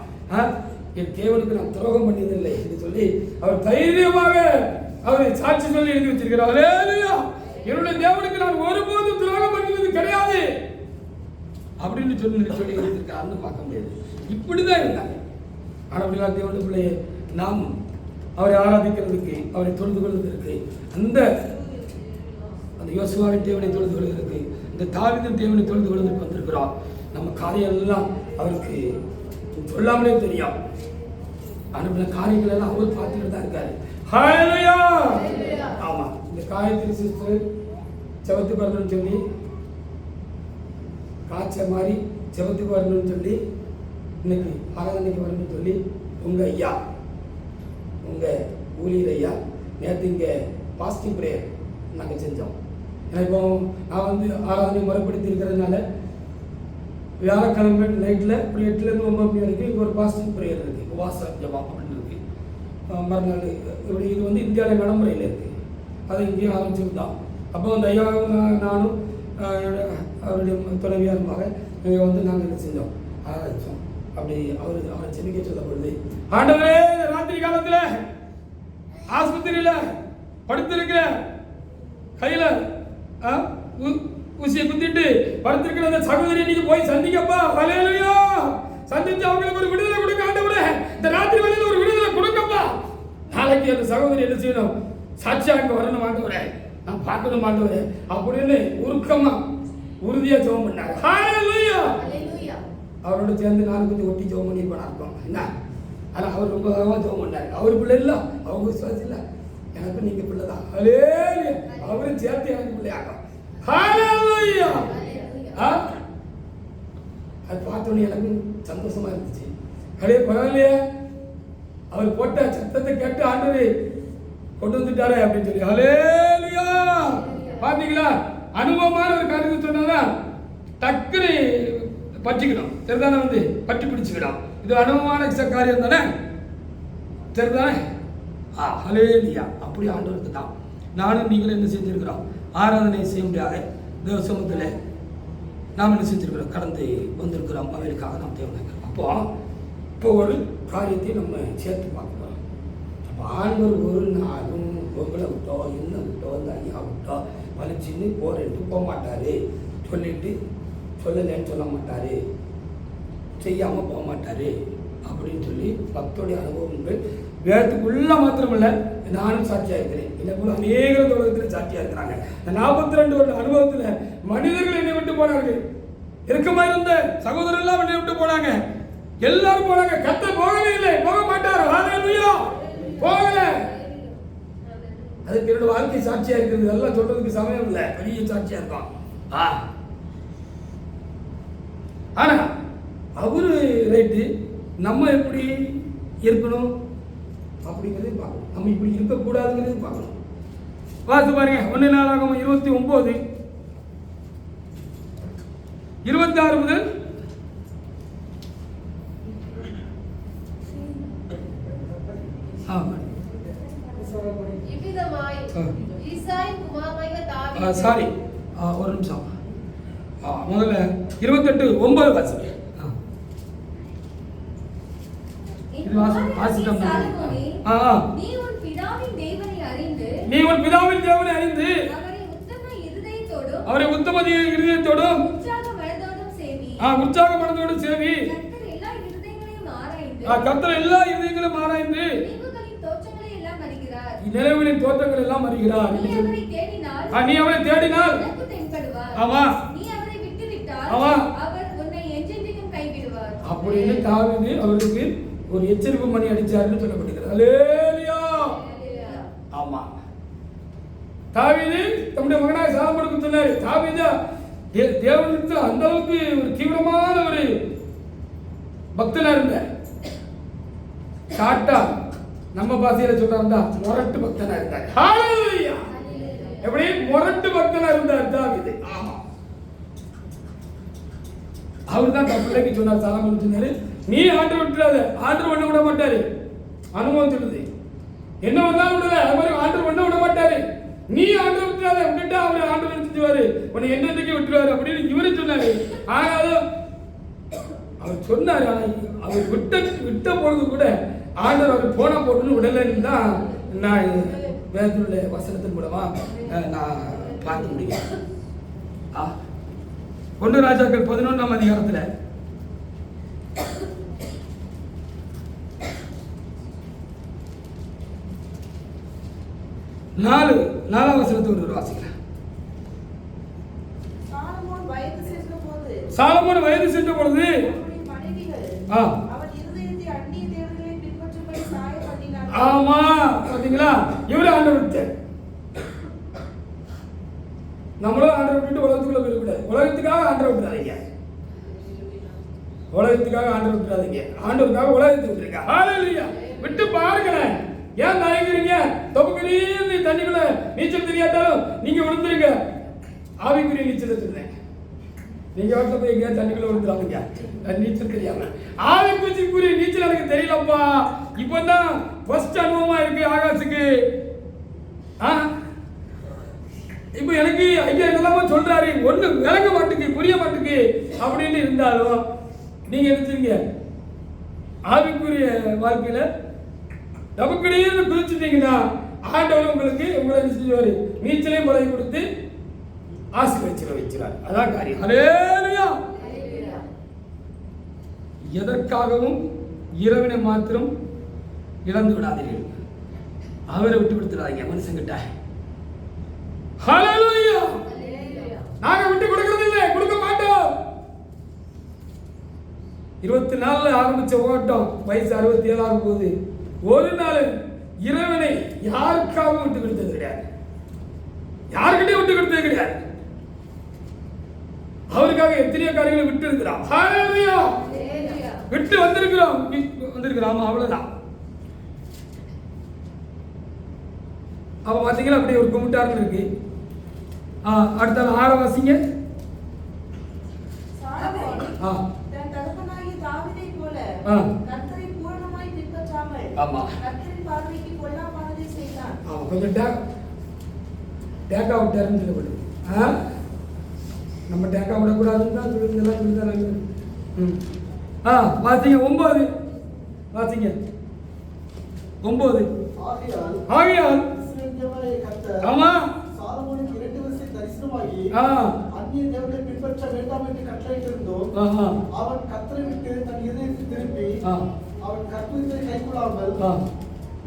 என் தேவனுக்கு நான் துரோகம் பண்ணியதில்லை என்று சொல்லி அவர் தைரியமாக அவரை சாட்சி சொல்லி எழுதி வச்சிருக்கிறார். ஹல்லேலூயா. என்னுடைய தேவனுக்கு நான் ஒருபோதும் துரோகம் பண்ணியது கிடையாது அப்படின்னு சொல்லி எழுதியிருக்காருன்னு பார்க்க முடியாது. இப்படிதான் இருந்தாங்க. ஆனால் தேவனுடைய பிள்ளையை நாம் அவரை ஆராதிக்கிறதுக்கு, அவரை தொழுது கொள்வதற்கு, அந்த யோசுவாவின் தேவனை தொழுது கொள்வதற்கு, இந்த தாவீதின் தேவனை தொழுது கொள்வதற்கு வந்திருக்கிறோம். நம்ம காரியம் எல்லாம் அவருக்கு சொல்லாமலே தெரியும். ஆனால் காரியங்கள் எல்லாம் அவர் பார்த்துக்கிட்டு தான் இருக்காரு. ஹல்லேலூயா. ஆமா. இந்த காயத்ரி சிஸ்டர் செவத்துக்கு வரணும்னு சொல்லி, காய்ச்ச மாதிரி செவத்துக்கு வரணும்னு சொல்லி, இன்னைக்கு ஆராதனைக்கு வரணும்னு சொல்லி உங்க ஐயா, உங்க ஊழியர் ஐயா நேற்று இங்கே பாசிட்டிவ் பிரேயர் நாங்கள் செஞ்சோம். இப்போ நான் வந்து ஆராதனை முறைப்படுத்தி இருக்கிறதுனால வியாழக்கிழமை நைட்டில் ஒரு 8 to 9 மணி வரைக்கும் இங்கே ஒரு பாசிட்டிவ் பிரேயர் இருக்குது, உபாச ஜபம் அப்படின்னு இருக்குது. மறுநாள் இப்படி இது வந்து இந்தியாவில் நடைமுறையில் இருக்குது. அதை இங்கேயும் ஆரம்பிச்சிருந்தோம். அப்போ அந்த ஐயாவும் நானும் அவருடைய துணைவியாருமாக இங்கே வந்து நாங்கள் என்ன செஞ்சோம்? ஆரம்பித்தோம். அப்படி அவரை செபிக்க சொல்லப்படுது. ஆண்டவரே, ராத்திரி காலத்தில் ஆஸ்பத்திரியில் படுத்திருக்கிற கையில ஊசியை குத்திட்டு படுத்திருக்கிற அந்த சகோதரி நீங்க போய் சந்திக்கப்பா. ஹல்லேலூயா. சந்திச்சு அவங்களுக்கு ஒரு விடுதலை கொடுக்க ஆண்டவரே. இந்த ராத்திரி வேளையில ஒரு விடுதலை கொடுக்கப்பா. நாளைக்கு அந்த சகோதரி என்ன செய்யணும்? சாட்சியா அங்க வரணும் ஆண்டவரே, நான் பார்க்கணும் ஆண்டவரே அப்படின்னு உருக்கமா உறுதியா ஜெபம் பண்ணாரு. ஹல்லேலூயா. அவரோட சேர்ந்து நாலு கொஞ்சம் ஒட்டி ஜெபம் பண்ணி போனாருக்கோம் என்ன. ஆனால் அவர் ரொம்ப ஜெபம் பண்ணாரு. அவர் பிள்ளை இல்லை, அவங்க விசுவாசி இல்லை, எனக்கு நீங்க பிள்ளைதான். ஹல்லேலூயா. அவரும் சேர்த்து எனக்கு பிள்ளையாகும். ஹல்லேலூயா. அது பார்த்தோன்னே எனக்கு சந்தோஷமா இருந்துச்சு. பரவாயில்லையே, அவர் போட்ட சத்தத்தை கேட்டு ஆண்டவர் கொண்டு வந்துட்டாரு அப்படின்னு சொல்லி ஹல்லேலூயா. பாத்தீங்களா, அனுபவமான ஒரு காரியத்தை சொன்னாதான் டக்குனு பற்றிக்கணும், சரிதானே? பற்றி பிடிச்சுக்கிடும். இது அனுபவமான காரியம் தானே, சரிதானே? ஹல்லேலூயா. அப்படி ஆண்டவருக்கு தான் நானும் நீங்களும் என்ன செஞ்சிருக்கிறோம், ஆராதனை செய்ய முடியாத தேவ சமூகத்தில் நாம் என்ன செஞ்சிருக்கிறோம், கடந்து வந்திருக்கிறோம். அவர்களுக்காக நாம் தேவனாக இப்போ ஒரு காரியத்தை நம்ம சேர்த்து பார்க்கிறோம். அப்போ ஆண்டவர் ஒரு நாளும் உங்களை விட்டோ என்ன விட்டோ இந்த ஐயா விட்டோ வலிச்சின்னு போறேன்ட்டு போக மாட்டார், சொல்லிட்டு சொல்லலைன்னு சொல்ல மாட்டார், செய்யாமல் போக மாட்டார் அப்படின்னு சொல்லி பக்தோடைய அனுபவங்கள் வேதத்துக்குள்ள மாத்திரமில்லை, நானும் சாட்சியாக இருக்கிறேன். இல்லை போல அநேக உலகத்தில் சாட்சியாக இருக்கிறாங்க. இந்த 42 வருட அனுபவத்தில் மனிதர்கள் என்னை விட்டு போனார்கள், இறுக்கமா இருந்த சகோதரர் எல்லாம் என்னை விட்டு போனாங்க, எல்லாரும் போனாங்க. கர்த்தர் போகவே இல்லை, போக மாட்டார். ஹல்லேலூயா. போகல. அதுக்கு என்னோட வாழ்க்கை சாட்சியா இருக்கிறது. எல்லாம் சொல்றதுக்கு சமயம் இல்லை, பெரிய சாட்சியா இருக்கும். ஆனா அவரு ரைட்டு, நம்ம எப்படி இருக்கணும் அப்படிங்கிறதையும் பார்க்கணும், நம்ம இப்படி இருக்கக்கூடாதுங்கிறதையும் பார்க்கணும். வாசி பாருங்க, 1 நாளாகமம் 29 26 முதல் இவ்விதமாய் ஈசாயின் குமாரனாகிய தாவீது சாரி ஒரு நிமிஷம், முதல்ல 28:9 வாசிங்க. நீ உன் பிதாவின் தேவனை அறிந்து அவரை உத்தம இருதயத்தோடும் உற்சாக மனதோடும் சேவி. கர்த்தர் எல்லா இருதயங்களையும் ஆராய்ந்து நிலவுகளின் தோற்றங்கள் எல்லாம் அறிகிறார். நீ அவரை தேடினால் ஆமா ஆமா அப்படின்னு தாவீது அவருக்கு ஒரு எச்சரிப்பு மணி அடிச்சாருன்னு சொல்லப்படுகிறது. ஹல்லேலூயா. ஆமா, தாவீது தம்முடைய மகனாய் சாலமோனுக்கு சொன்னாரு. தாவீது தேவனிடத்தில் அந்த அளவுக்கு ஒரு தீவிரமான ஒரு பக்தனா இருந்தார். ஷார்ட்டா நம்ம பாஷையில சொல்றாருந்தா முரட்டு பக்தனா இருந்தார். ஹல்லேலூயா. எப்படி முரட்டு பக்தனா இருந்தார் தாவீது. ஆமா, அவர் தான் தன் பிள்ளைக்கு சொன்னார், சாலமோன் சொன்னாரு, நீ ஆண்டவர் விட்டுறாத, ஆண்டவர் ஒண்ணு விட மாட்டாரு. அனுபவம் சொல்லுது, என்ன வந்தாலும் விடல, அது மாதிரி ஆண்டவர் ஒண்ணு விட மாட்டாரு. நீ ஆண்டவர் விட்டுறாத, விட்டுட்டா அவரை ஆண்டவர் செஞ்சுவாரு, உன்னை என்னத்துக்கு விட்டுருவாரு அப்படின்னு இவரு சொன்னாரு. ஆனாலும் அவர் சொன்னாரு, அவர் விட்ட பொழுது கூட ஆண்டவர் அவர் போன போட்டுன்னு விடலைன்னு தான் நான் வேதத்துடைய வசனத்தின் மூலமா நான் பார்க்க முடியும். 1 ராஜாக்கள் 11ஆம் அதிகாரத்துல 4ஆம் வசனத்தை ஒரு வாசிக்கிறேன். சாலமோன் வயது சென்ற பொழுது ஆமா, பாத்தீங்களா, இவரு ஆண்டவர் விட்டார். நம்மளும் ஆண்டவர் விட்டு உலகத்துக்குள்ள போயிடக்கூடாது. உலகத்துக்காக ஆண்டவர் விட்டுறாதீங்க, உலகத்துக்காக ஆண்டவர் விட்டுறாதீங்க, ஆண்டவருக்காக உலகத்துக்கு விட்டுருங்க. ஹல்லேலூயா. விட்டு பாருங்களேன், ஏன் தயங்குறீங்க? தொப்புக்குரிய தண்ணிக்குள்ள நீச்சல் தெரியாட்டாலும் நீங்க விழுந்துருங்க. ஆவிக்குரிய நீச்சல் சொல்றேன், நீங்க வீட்டுல போய் எங்கேயா தண்ணிக்குள்ள விழுந்துடாதீங்க நீச்சல் தெரியாம. ஆவிக்குரிய நீச்சல் எனக்கு தெரியலப்பா, இப்பதான் ஃபர்ஸ்ட் அனுபவமா இருக்கு ஆகாசுக்கு. இப்ப எனக்கு ஐயா என்னெல்லாம சொல்றாரு, ஒண்ணு விளங்க மாட்டுக்கு, புரிய மாட்டுக்கு அப்படின்னு இருந்தாலும் நீங்க எடுத்துங்க, ஆவிக்குரிய வாழ்க்கையில நமக்கிடையே குதிச்சுட்டீங்கன்னா ஆண்டவர் உங்களுக்கு உங்களை செஞ்சுவாரு, நீச்சலையும் பழகி கொடுத்து ஆசீர்வதிச்சிட வைக்கிறார். அதான் காரியம். ஹல்லேலூயா. எதற்காகவும் இரவினை மாத்திரம் இழந்து விடாதீர்கள், அவரை விட்டு கொடுத்துடாதீங்க மனுஷங்கிட்ட. ஹல்லேலூயா. நாங்க விட்டு கொடுக்கறதில்லை, கொடுக்க மாட்டோம். 24 ஆரம்பிச்ச ஓட்டம் வயசு 67 ஆகும் போது ஒரு நாள் இரவனை யாருக்காகவும் விட்டு கொடுத்தது கிடையாது, யாருக்கிட்டையும் விட்டு கொடுத்தது கிடையாது. அவருக்காக எத்தனையோ காரியங்களை விட்டு இருக்கிறோம். ஹல்லேலூயா. விட்டு வந்திருக்கிறோம், அவ்வளவுதான். அப்போ பார்த்தீங்களா அப்படி ஒரு கும்பிட்டாருன்னு இருக்கு. அடுத்த 6 வாசிங்க. தன் தகப்பனாகிய தாவீதைப் போல கர்த்தரை பூரணமாய் பின்பற்றாமல் கர்த்தரின் பார்வைக்கு பொல்லாப்பானதை செய்தான். கொஞ்சம் டேக்கா விட்டாருன்னு சொல்லப்படுது. நம்ம டேக்கா விடக்கூடாதுன்னு தான் சொல்லுங்க. வாசிங்க 9. வாசிங்க 9. ஆகையால் ஆமா சாலமோனுக்கு 2 வருஷம் தரிசனமாகி அந்நிய தேவனை பின்பற்ற வேண்டாம் என்று கட்டளையிட்டிருந்தோம். அவன் கர்த்தரை விட்டு தன் இதயத்தை திருப்பி அவன் கற்புகளை கைக்கொள்ளாமல்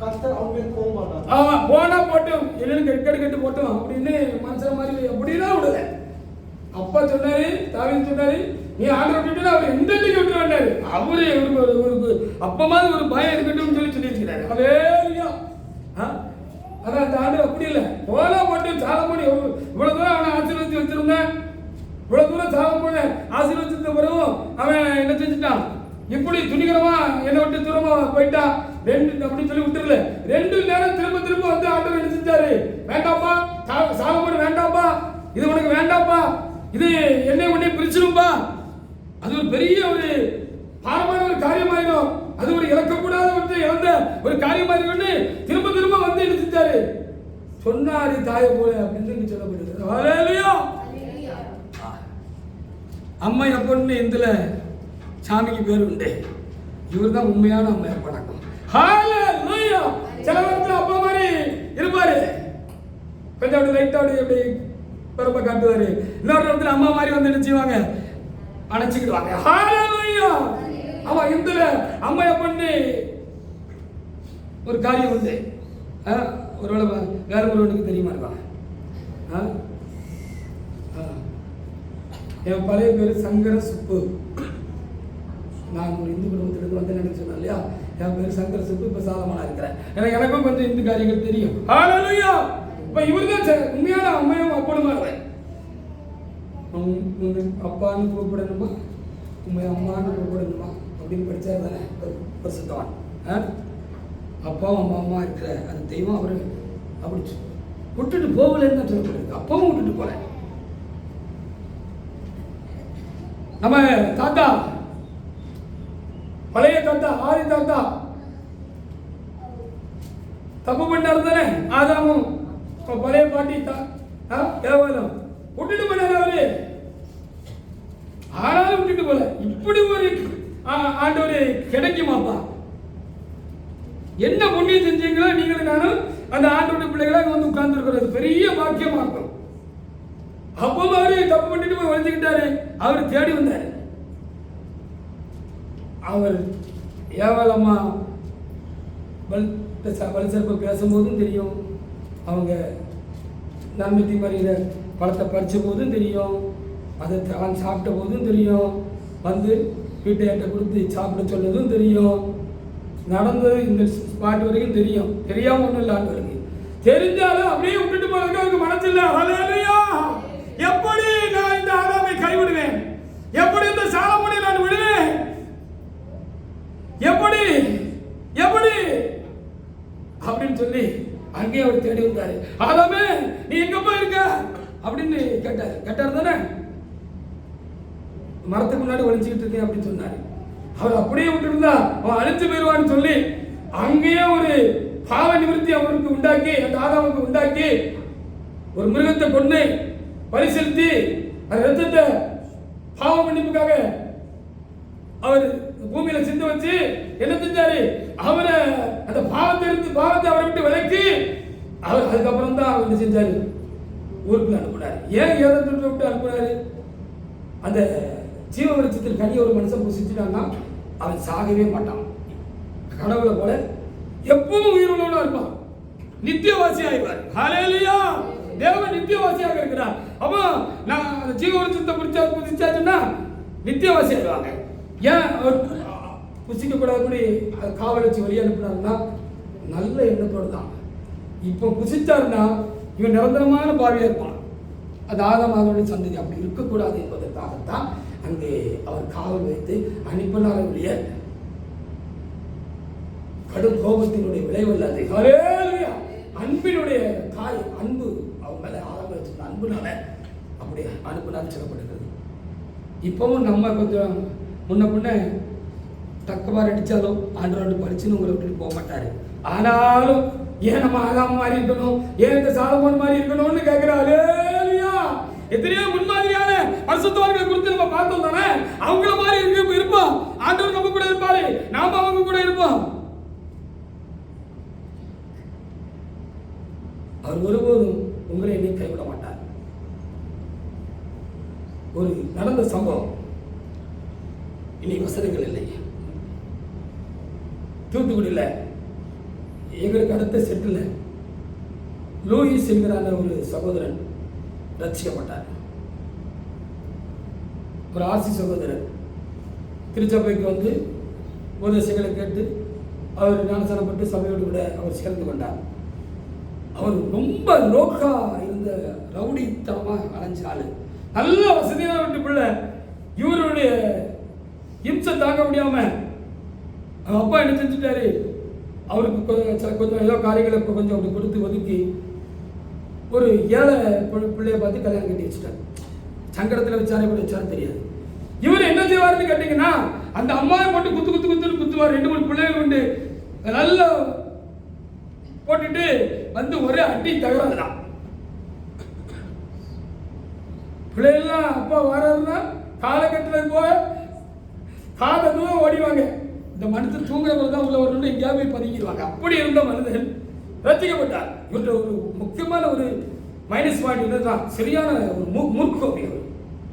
கர்த்தர் அவன் மேல் போக மாட்டான். போனா போட்டும் என்னன்னு கெட்டு போட்டோம் அப்படின்னு மனுஷன் மாதிரி அப்படின்னா விடல. அப்பா சொன்னாரு, தாவீது சொன்னாரு, நீ ஆண்டவரை விட்டுட்டு அவர் எந்த விட்டு வந்தாரு. அவரு அப்ப மாதிரி ஒரு பயம் இருக்கட்டும் சொல்லியிருக்கிறாரு. ஹல்லேலூயா. அதான் அந்த ஆண்டு அப்படி இல்லை. போனா போட்டு சாலமோன் இவ்வளவு தூரம் அவனை ஆசீர்வதிச்சு வச்சிருந்தேன். இவ்வளவு தூரம் சாலமோனை ஆசீர்வதிச்ச பிறகும் அவன் என்ன செஞ்சுட்டான், இப்படி துணிகரமா என்னை விட்டு தூரமா போயிட்டான் அப்படின்னு சொல்லி விட்டுருல. 2 நேரம் திரும்ப வந்து ஆண்டவர் என்ன செஞ்சாரு, வேண்டாப்பா சாலமோன் வேண்டாப்பா, இது உனக்கு வேண்டாப்பா, இது என்னை உன்னை பிரிச்சிரும்பா, அது ஒரு பெரிய ஒரு பாரமான ஒரு காரியமாயிடும், அது ஒரு இழக்கக்கூடாத இழந்த ஒரு காரியமாயிருந்து திரும்ப வந்து என்ன செஞ்சாரு, சொன்னாரு தாயை போல அப்படின்னு சொல்லப்படுது. ஹல்லேலூயா. அம்மா எப்பன்னு இதுல சாமிக்கு பேர் உண்டு. இவர் தான் உண்மையான அம்மா எப்ப. ஹல்லேலூயா. சில நேரத்துல அப்பா மாதிரி இருப்பாரு, கொஞ்சம் அப்படி லைட்டா அப்படி பெரும்ப காட்டுவாரு. இன்னொரு இடத்துல அம்மா மாதிரி வந்து என்ன செய்வாங்க, அணைச்சிக்கிடுவாங்க. ஹல்லேலூயா. ஆமா, இதுல அம்மா எப்பன்னு ஒரு காரியம் உண்டு. ஒருவேளை வேற ஒருவனுக்கு தெரியுமா இருப்பாங்க. என் பழைய பேர் சங்கர சுப்பு. நான் ஒரு இந்து குடும்பத்திலிருந்து வந்து நினைச்சு சொன்னேன் இல்லையா, என் பேர் சங்கர சுப்பு. இப்ப சாலமோனா இருக்கிறேன். எனக்கும் கொஞ்சம் இந்து காரியங்கள் தெரியும். ஹல்லேலூயா. இப்ப இவர்தான் உண்மையான அம்மையும் அப்பனுமா இருவேன். அப்பான்னு கூப்பிடணுமா, உண்மை அம்மான்னு கூப்பிடணுமா அப்படின்னு படிச்சாரு தானே பரிசுத்தவான். அப்பாவும் அம்மா இருக்கிற அந்த தெய்வம் அவரு அப்படி விட்டுட்டு போகலன்னு தான் சொல்லப்படுது. அப்பாவும் விட்டுட்டு போல. நம்ம தாத்தா, பழைய தாத்தா ஆதி தாத்தா தப்பு பண்ணாரு தானே. ஆதாமும் பழைய பாட்டி கேவலம் விட்டுட்டு போனாரு அவரு. ஆனாலும் விட்டுட்டு போல. இப்படி ஒரு ஆண்டவரு கிடைக்குமாப்பா? என்ன புண்ணியம் செஞ்சீங்களோ நீங்களும் நானும் அந்த ஆண்டோட பிள்ளைகளாக வந்து உட்கார்ந்து இருக்கிறது பெரிய பாக்கியமா இருக்கும். அப்போ அவரு தப்பு பண்ணிட்டு போய் வளைஞ்சுக்கிட்டாரு. அவர் தேடி வந்தாரு. அவர் ஏவலம்மா வலிசற்ப பேசும்போதும் தெரியும், அவங்க நன்மதி மாதிரியில பழத்தை பறிச்ச போதும் தெரியும், அதை தான் சாப்பிட்ட போதும் தெரியும், வந்து வீட்டையாட்ட கொடுத்து சாப்பிட சொன்னதும் தெரியும், நடந்தது இந்த ஸ்பாட் வரைக்கும் தெரியும். தெரியாம ஒன்றும் இல்லை ஆண்டவருக்கு. தெரிஞ்சாலும் அப்படியே விட்டுட்டு போறதுக்கு அவருக்கு மனசு இல்லை. ஹல்லேலூயா. எப்படி நான் இந்த ஆதாமை கைவிடுவேன்? எப்படி இந்த சாலமோனை நான் விடுவேன்? எப்படி எப்படி அப்படின்னு சொல்லி அங்கேயே அவர் தேடி வந்தாரு. ஆதாமே நீ எங்கப்பா இருக்க அப்படின்னு கேட்டாரு தானே. மரத்துக்கு முன்னாடி ஒளிஞ்சுக்கிட்டு இருக்கேன் அப்படின்னு சொன்னாரு. அவர் அப்படியே விட்டு இருந்தா அவன் அழிஞ்சு போயிடுவான்னு சொல்லி அங்கேயே ஒரு பாவ நிவர்த்தி அவருக்கு உண்டாக்கி, அந்த ஆதாமுக்கு உண்டாக்கி ஒரு மிருகத்தை கொண்டு பரிசெலுத்தி அந்த ரத்தத்தை பாவ மன்னிப்புக்காக அவர் பூமியில சிந்து வச்சு என்ன செஞ்சாரு, அவரை அந்த பாவத்தை அவரை விட்டு விலக்கி அவர் அதுக்கப்புறம் தான் அவர் என்ன செஞ்சாரு, ஊருக்குள்ள அனுப்புனாரு. ஏன் ஏதத்தை விட்டு அனுப்புனாரு? அந்த ஜீவ விருட்சத்தில் கனி ஒரு மனுஷன் புசிச்சுட்டான்னா அவன் சாகவே மாட்டான். கடவுளை போல எப்பவும் உயிரோட இருப்பான், நித்தியவாசி ஆயிடுவார். ஹல்லேலூயா. தேவன் நித்தியவாசியாக இருக்கிறார். அப்போ நான் அந்த ஜீவ விருட்சத்தை புசிச்சாச்சுன்னா நித்தியவாசி ஆயிடுவாங்க. ஏன் புசிக்க கூடாது காவல் வச்சு வெளியே அனுப்புனாருன்னா நல்ல எண்ணத்தோடு தான். இப்போ புசிச்சாருன்னா இவன் நிரந்தரமான பாவியா இருப்பான். அது ஆதாமுடைய சந்ததி அப்படி இருக்கக்கூடாது என்பதற்காகத்தான் அங்கே அவர் காவல் வைத்து அனுப்பினார். வெளியே கடும் கோபத்தினுடைய விளைவு இல்லாது. ஹல்லேலூயா. அன்பினுடைய தாய் அன்பு அவங்க மேலே ஆரம்ப வச்சிருந்த அன்புனால அப்படி அனுப்புனாலும் சொல்லப்படுகிறது. இப்போவும் நம்ம கொஞ்சம் முன்ன பின்ன தக்கவாறு அடித்தாலும் ஆண்டவரோடு படிச்சுன்னு உங்களை விட்டுட்டு போக மாட்டார். ஆனாலும் ஏன் நம்ம ஆகாம மாதிரி இருக்கணும், ஏன் இந்த சாலமோன் மாதிரி இருக்கணும்னு கேட்கிறாரு. எத்தனையோ முன்மாதிரியான பரிசுத்தவான்களை குறித்து நம்ம பார்த்தோம் தானே. அவங்கள மாதிரி இருப்போம். ஆண்டவர் நம்ம கூட இருப்பாரு, நாம அவங்க கூட இருப்போம். அவர் ஒருபோதும் உங்களை என்னை கைவிட மாட்டார். ஒரு நடந்த சம்பவம், இனி வசனங்கள் இல்லை. தூத்துக்குடியில் எங்களுக்கு அடுத்த செட்டில் லூயிஸ் என்கிறான ஒரு சகோதரன் ரட்சிக்கப்பட்டார். ஒரு ஆசி சகோதரர் திருச்சபைக்கு வந்து உபதேசங்களை கேட்டு அவர் ஞானஸ்தானப்பட்டு சபையோடு கூட அவர் சேர்ந்து கொண்டார். அவர் ரொம்ப லோக்கா இருந்த ரவுடித்தனமாக அலைஞ்ச ஆளு, நல்ல வசதியான வீட்டு பிள்ளை. இவருடைய இம்சை தாங்க முடியாம அவங்க அப்பா என்ன செஞ்சுட்டாரு, அவருக்கு கொஞ்சம் ஏதோ காரியங்களை கொஞ்சம் அப்படி கொடுத்து ஒதுக்கி ஒரு ஏழை பிள்ளைய பார்த்து கல்யாணம் கட்டி வச்சுட்டார். சங்கடத்தில் வச்சாரே கூட வச்சாரு தெரியாது. இவர் என்ன செய்வார்னு கேட்டீங்கன்னா, அந்த அம்மாவை போட்டு குத்துன்னு குத்துவார். 2-3 பிள்ளைகள் உண்டு, நல்லா போட்டுட்டு வந்து ஒரே அடி தகராதுதான். பிள்ளைகள்லாம் அப்பா வராருன்னா காலகட்டத்தில் போக காதை தூரம் ஓடிவாங்க. இந்த மனுஷன் தூங்குறவங்க தான் உள்ள வரணும்னு எங்கேயாவது போய் பதுங்கிடுவாங்க. அப்படி இருந்த மனிதன் ரசிக்கப்பட்டார். இவற்றை ஒரு முக்கியமான ஒரு மைனஸ் பாயிண்ட் என்னதான், சரியான ஒரு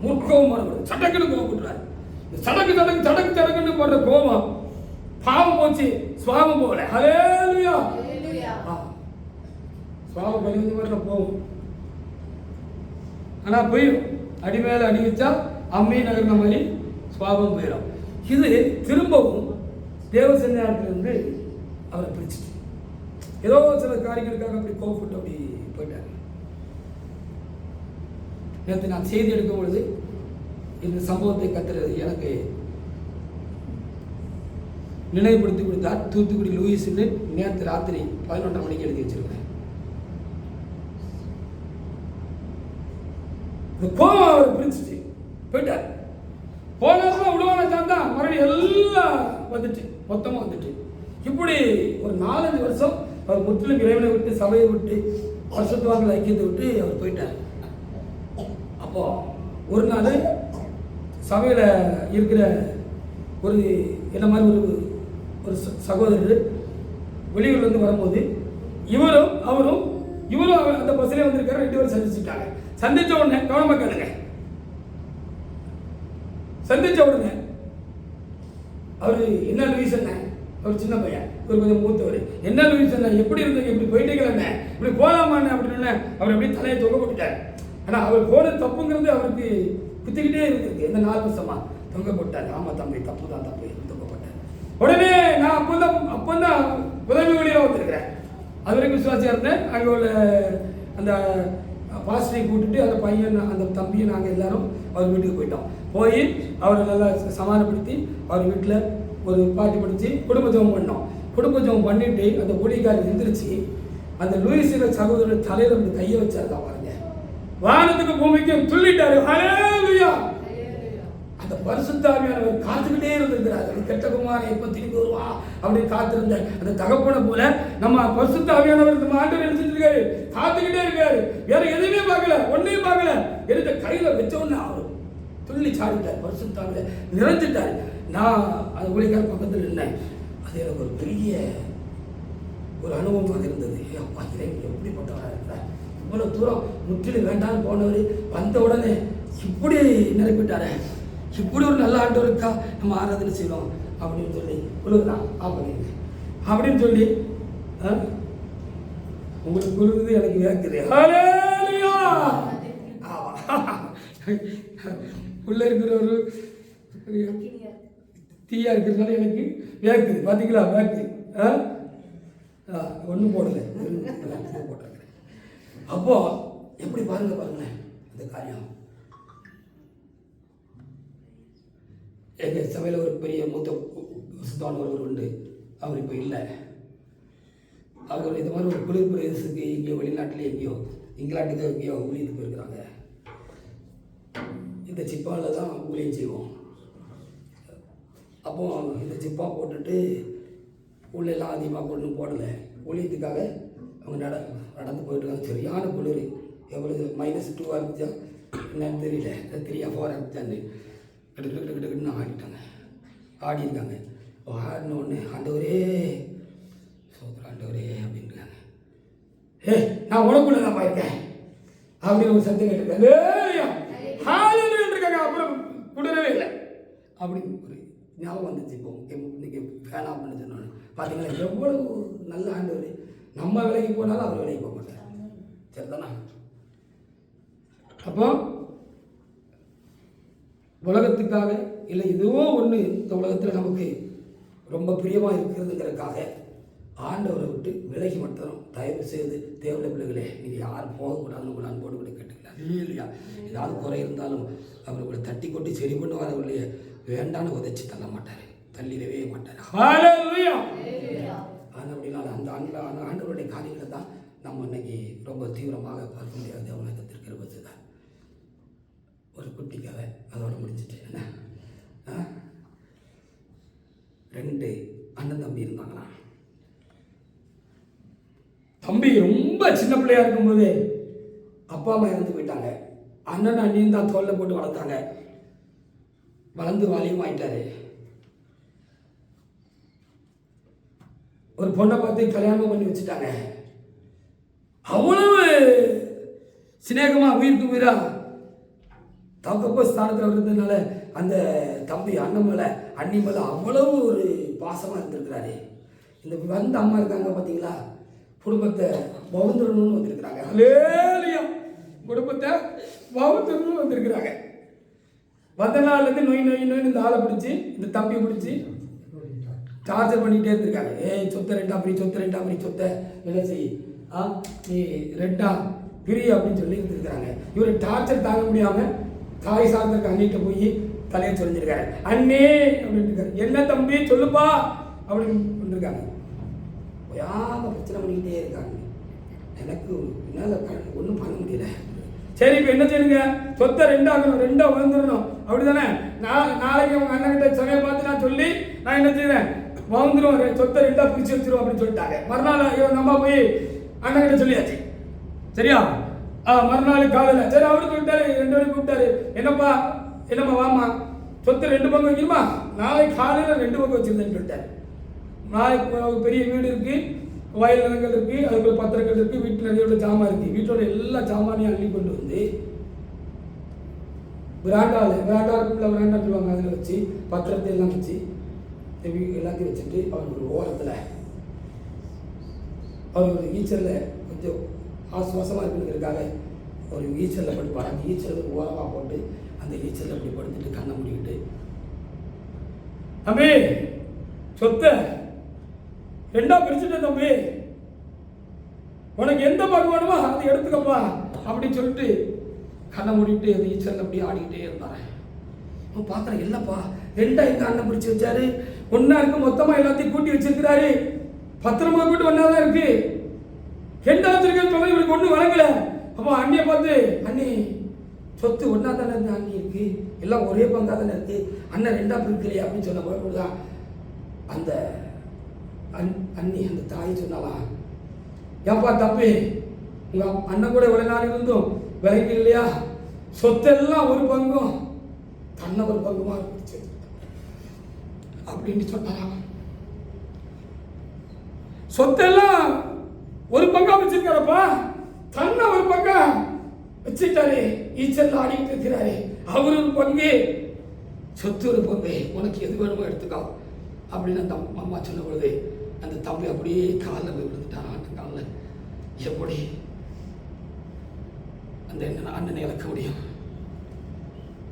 மூர்க்கோமானவர். சடக்குன்னு கோவப்படுறாரு. சடக்குன்னு போடுற கோபம் பாவம் போச்சு, சுவாபம் போகல. ஹல்லேலூயா. சுவாபம் கழிவு மாதிரி போகும், ஆனா போயிடும். அடி மேல அடி வச்சா அம்மை நகர்ந்த மாதிரி சுவாபம் போயிடும். இது திரும்பவும் தேவசன்னியாரத்திலிருந்து அவரை பிரிச்சுட்டு ஏதோ சில காரியங்களுக்காக அப்படி கோவப்பட்டு அப்படி போயிட்டார். நேற்று நான் செய்தி எடுக்கும் பொழுது இந்த சம்பவத்தை கத்துறது எனக்கு நினைவுபடுத்தி கொடுத்தார். தூத்துக்குடி லூயிஸ்ன்னு நேற்று ராத்திரி 11:30 மணிக்கு எழுதி வச்சிருக்கேன். இந்த கோவம் அவரை பிரிச்சுட்டு போயிட்டார். போனதும் விடுவான சார்ந்தா மறுபடியும் எல்லாம் வந்துட்டு மொத்தமாக வந்துட்டு இப்படி ஒரு 4-5 வருஷம் அவர் முற்றிலும் இறைவனை விட்டு சபையை விட்டு பரிசுத்தவான்கள் ஐக்கியத்தை விட்டு அவர் போயிட்டார். அப்போ ஒரு நாள் சபையில் இருக்கிற ஒரு என்ன மாதிரி ஒரு சகோதரர் வெளியூர்லேருந்து வரும்போது இவரும் அந்த பஸ்ஸிலே வந்திருக்காரு. 2 பேரும் சந்திச்சுட்டாங்க. சந்திச்ச உடனே கவனமாக கேளுங்க. சந்திச்ச உடனே அவரு என்ன லூயிஸ் என்ன, அவர் சின்ன பையன், இவர் கொஞ்சம் மூத்தவர். என்ன லூயிஸ் என்ன, எப்படி இருந்தீங்க, இப்படி போயிட்டீங்களே, இப்படி போகலாமான்னு அப்படின்னு அவர் அப்படியே தலையை தொங்க போட்டுட்டார். ஆனால் அவர் போனது தப்புங்கிறது அவருக்கு குத்திக்கிட்டே இருந்திருக்கு. இந்த 4 வருஷமா தொங்க போட்டார். ஆமா தம்பி, தப்பு தான் தொங்க போட்டார். உடனே நான் அப்பந்தான் உதவி வழியாக வந்திருக்கிறேன். அது வரைக்கும் விசுவாசியாக இருந்தேன். அங்கே உள்ள அந்த பாஸ்டரை கூட்டிட்டு அந்த பையன் அந்த தம்பியை நாங்கள் எல்லாரும் அவர் வீட்டுக்கு போயிட்டோம். போய் அவரை நல்லா சமாதானப்படுத்தி அவர் வீட்டில் ஒரு பாட்டி படித்து குடும்ப ஜெபம் பண்ணோம். குடும்ப ஜெபம் பண்ணிட்டு அந்த ஊழியக்காரர் எந்திரிச்சு அந்த லூயிஸின் சகோதரர் தலையில் வந்து கையை வச்சாருக்கா பாருங்க. வானத்துக்கு பூமிக்கும் துள்ளிட்டாரு. ஹல்லேலூயா. அந்த பரிசுத்த ஆவியானவர் காத்துக்கிட்டே இருந்திருக்கிறார். அந்த கெட்ட குமாரன் எப்போ திரும்பி வருவா அப்படின்னு காத்திருந்த அந்த தகப்பனை போல நம்ம பரிசுத்த ஆவியானவர் நம்ம ஆண்டவர் எழுதிருக்காரு, காத்துக்கிட்டே இருக்காரு. வேற எதுவுமே பார்க்கல, ஒன்னையும் பார்க்கல. எடுத்த கையில வச்ச உடனே அவர் துள்ளி சாடிட்டார். பரிசுத்த ஆவியில நிறைஞ்சிட்டார். நான் அந்த ஊழியக்கார பக்கத்தில் இருந்தேன். அது எனக்கு ஒரு பெரிய ஒரு அனுபவமாக இருந்தது. அப்பா இறைவன் எப்படிப்பட்டவராக இருக்கிறார், இவ்வளவு தூரம் முற்றிலும் வேண்டாம்னு போனவர் வந்த உடனே இப்படி நிரப்பிட்டாரு. இப்படி ஒரு நல்ல ஆண்டவர் இருக்கா, நம்ம ஆராதனை செய்யணும் அப்படின்னு சொல்லி குழுதான் அப்படின்னு சொல்லி உங்களுக்கு குழுது எனக்கு வேக்குது. உள்ள இருக்கிற ஒரு தீயா இருக்கிறதுனால எனக்கு வேக்குது. பார்த்தீங்களா, வேக்கு ஒன்றும் போடலை, போட்டிருக்கிறேன். அப்போ எப்படி பாருங்களேன் இந்த காரியம். எங்கள் சபையில் ஒரு பெரிய மூத்த சுத்தமான ஒருவர் உண்டு. அவர் இப்போ இல்லை. அவர் இது மாதிரி ஒரு குளிர் பிரதேசத்துக்கு எங்கேயோ வெளிநாட்டில் எங்கேயோ இங்கிலாந்துக்கு எங்கேயோ ஊழியத்துக்கு போயிருக்கிறாங்க. இந்த சிப்பாவில் தான் ஊழியம் செய்வோம். அப்போ இந்த சிப்பா போட்டுட்டு உள்ளெல்லாம் அதிகமாக கொண்டு போடலை. ஊழியத்துக்காக அவங்க நடந்து போயிட்டுருக்காங்க. சரியான குளிர், எவ்வளவு -2 இருந்துச்சா என்னன்னு தெரியல, 3 or 4 இருந்துச்சான்னு கிட்ட ஆடிட்டாங்க. ஆடிருக்காங்க. ஆடினோடனே ஆண்டவரே சோதரா ஆண்டவரே அப்படின்றாங்க. நான் உனக்குள்ள தான் போயிருக்கேன் அப்படின்னு ஒரு சத்தம் கேட்டிருக்காங்க. அப்புறம் விடவே இல்லை அப்படின்னு ஒரு ஞாபகம் வந்துச்சு. இப்போ இன்னைக்கு ஃபேன் ஆஃப் பண்ண சொன்னோன்னு பார்த்தீங்களா எவ்வளவு நல்ல ஆண்டவர். நம்ம வேலைக்கு போனாலும் அவர் வேலைக்கு போக மாட்டார். சரிதானா? அப்போ உலகத்துக்காக இல்லை ஏதோ ஒன்று இந்த உலகத்தில் நமக்கு ரொம்ப பிரியமாக இருக்கிறதுங்கிறதுக்காக ஆண்டவரை விட்டு விலகி மட்டும் தயவு செய்து தேவையான பிள்ளைகளே நீங்கள் யாரும் போகக்கூடாதுன்னு கூட அன்போடு கூட கேட்டுக்கலாம். இல்லையா? ஏதாவது குறை இருந்தாலும் அவர் உங்களை தட்டி கொட்டி சரி பண்ண வரவில்லையே வேண்டான்னு உதைச்சி தள்ள மாட்டார், தள்ளிடவே மாட்டார். ஆனால் அப்படின்னா அந்த ஆண்டவருடைய காரியங்களை தான் நம்ம இன்னைக்கு ரொம்ப தீவிரமாக பார்க்க முடியாது. உலகத்திற்கு வச்சுதான் ஒரு குட்டி கதை அதோட முடிச்சுட்டு என்ன 2 அண்ணன் தம்பி இருந்தாங்களா. தம்பி ரொம்ப சின்ன பிள்ளையா இருக்கும்போது அப்பா அம்மா இறந்து போயிட்டாங்க. அண்ணன் அண்ணியும் தான் தோல்ல போட்டு வளர்த்தாங்க. வளர்ந்து வாலியும் ஆயிட்டாரு. ஒரு பொண்ணை பார்த்து கல்யாணம் பண்ணி வச்சுட்டாங்க. அவ்வளவு சிநேகமா உயிருக்கு உயிரா தக்கப்போ ஸ்தானத்தில் இருந்ததுனால அந்த தம்பி அண்ணன் மேலே அண்ணி மேலே அவ்வளவு ஒரு பாசமாக இருந்திருக்கிறாரு. இந்த வந்த அம்மா இருக்காங்க பார்த்தீங்களா, குடும்பத்தை பவுந்தரணும்னு வந்திருக்கிறாங்க. ஹல்லேலூயா, குடும்பத்தை பவுந்தரணும்னு வந்திருக்கிறாங்க. வந்த நாள்லேருந்து நோய் இந்த ஆளை பிடிச்சி இந்த தம்பியை பிடிச்சி டார்ச்சர் பண்ணிகிட்டே இருந்திருக்காங்க. சொத்தை 2 பிரி, சொத்தை 2 பிரி, சொத்தை என்ன செய், நீ 2 பிரி அப்படின்னு சொல்லி இருந்திருக்கிறாங்க. இவர் டார்ச்சர் தாங்க முடியாமல் தாய் சார்ந்திருக்க அண்ணிட்ட போய் தலையை சொல்லியிருக்காரு. அண்ணே அப்படின்னு இருக்காரு. என்ன தம்பி சொல்லுப்பா அப்படின்னு இருக்காங்க. ஓயாம பிரச்சனை பண்ணிக்கிட்டே இருக்காங்க. எனக்கு என்னால் ஒன்றும் பண்ண முடியல. சரி இப்போ என்ன செய்யுங்க, சொத்தை 2 ஆகணும், 2 வந்துடணும் அப்படிதானே. நாளைக்கு அவங்க அண்ணன் கிட்ட சமயம் பார்த்து நான் சொல்லி நான் என்ன செய்வேன், வந்துடும், சொத்தை 2 பிரிச்சு வச்சிருவோம் அப்படின்னு சொல்லிட்டாங்க. மறுநாள் இவன் நம்ம போய் அண்ணன் கிட்ட சொல்லியாச்சு. சரியா? மறுநாள் காலையில் சரி அவரு சொல்லிட்டாரு, 2 பேரும் கூப்பிட்டாரு. என்னப்பா வாமா, சொத்து 2 பங்கு வைக்கணுமா, நாளைக்கு காலையில் 2 பங்கு வச்சிருந்தேன்னு சொல்லிட்டாரு. நாளைக்கு பெரிய வீடு இருக்கு, வயல் நிலங்கள் இருக்கு, அதுக்குள்ள பத்திரங்கள் இருக்கு, வீட்டில் நிறைய ஜாமான் இருக்கு. வீட்டோட எல்லா ஜாமானையும் அள்ளி கொண்டு வந்து விராண்டா சொல்லுவாங்க, அதில் வச்சு பத்திரத்தை எல்லாம் வச்சு எல்லாத்தையும் வச்சுட்டு அவருக்கு ஒரு ஓரத்தில் அவர் ஒரு ஈச்சரில் கொஞ்சம் ஆசுவாசமாக இருக்குங்கிறதுக்காக ஒரு ஈச்சரில் படுப்பார். அந்த ஈச்சரில் ஓரமாக போட்டு அந்த ஈச்சரில் அப்படி படுத்துட்டு கண்ணை மூடிக்கிட்டு, தம்பி சொத்தை 2 பிரிச்சுட்டேன் தம்பி, உனக்கு எந்த பங்கு வேணுமோ அதை எடுத்துக்கப்பா அப்படின்னு சொல்லிட்டு கண்ணை மூடிட்டு அந்த ஈச்சரில் அப்படியே ஆடிக்கிட்டே இருந்தாரு. பார்க்குறேன், இல்லைப்பா 2 எங்க அண்ணன் பிடிச்சி வச்சாரு, 1 இருக்கு, மொத்தமாக எல்லாத்தையும் கூட்டி வச்சிருக்கிறாரு, பத்திரமா கூட்டு 1 தான் இருக்கு, 2 வச்சிருக்கேன்னு சொல்ல இவருக்கு ஒன்றும் வழங்கல. அப்போ அண்ணியை பார்த்து, அண்ணி சொத்து 1 தானே இருந்து அண்ணி இருக்கு, எல்லாம் ஒரே பங்கா தானே இருக்கு, அண்ணன் 2 பிரிக்கலையே அப்படின்னு சொன்ன போதுதான் அந்த அண்ணி அந்த தாய் சொன்னாலாம், ஏப்பா தப்பி, உங்க அண்ணன் கூட இவ்வளவு நாள் இருந்தும் விலைக்கு இல்லையா, சொத்தெல்லாம் 1 பங்கும் தன்னை 1 பங்குமா இருந்துச்சு அப்படின்னு சொன்னாலாம். சொத்தெல்லாம் 1 பங்கா வச்சிருக்காரப்பா, தன்னை 1 பங்கா வச்சுட்டாரு, ஈச்சல் ஆடிட்டு இருக்கிறாரு, அவரு 1 பங்கு, சொத்து 1 பங்கு, உனக்கு எது வேணுமோ எடுத்துக்கோ அப்படின்னு அந்த அம்மா சொன்ன பொழுது அந்த தம்பி அப்படியே காலில் போய் விழுந்துட்டான். அந்த காலில் எப்படி அந்த அண்ணனை இழக்க முடியும்,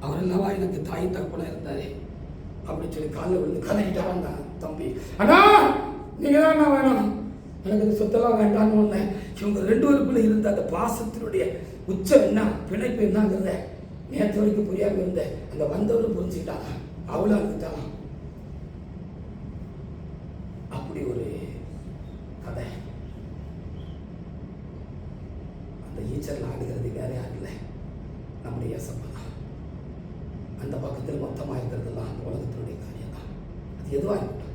அவர் அல்லவா எனக்கு தாய் தகப்பனா இருந்தாரு அப்படின்னு சொல்லி காலில் விழுந்து கதறிட்டான் அந்த தம்பி. அண்ணா நீங்க தான் நான் வேணும், எனக்கு அந்த சொத்தெல்லாம் வேண்டாம்னு வந்தேன். இவங்க 2 பேருக்குள்ள இருந்த அந்த பாசத்தினுடைய உச்சம் என்ன, பிணைப்பு என்னங்கிறத நேற்று வரைக்கும் புரியாம இருந்த அந்த வந்தவரும் புரிஞ்சுக்கிட்டாங்க, அவளும் இருந்துட்டாங்க. அப்படி ஒரு கதை. அந்த பக்கத்தில் மொத்தமாக இருக்கிறதெல்லாம் அந்த உலகத்தினுடைய காரியம் தான். அது எதுவாக இருக்கட்டும்,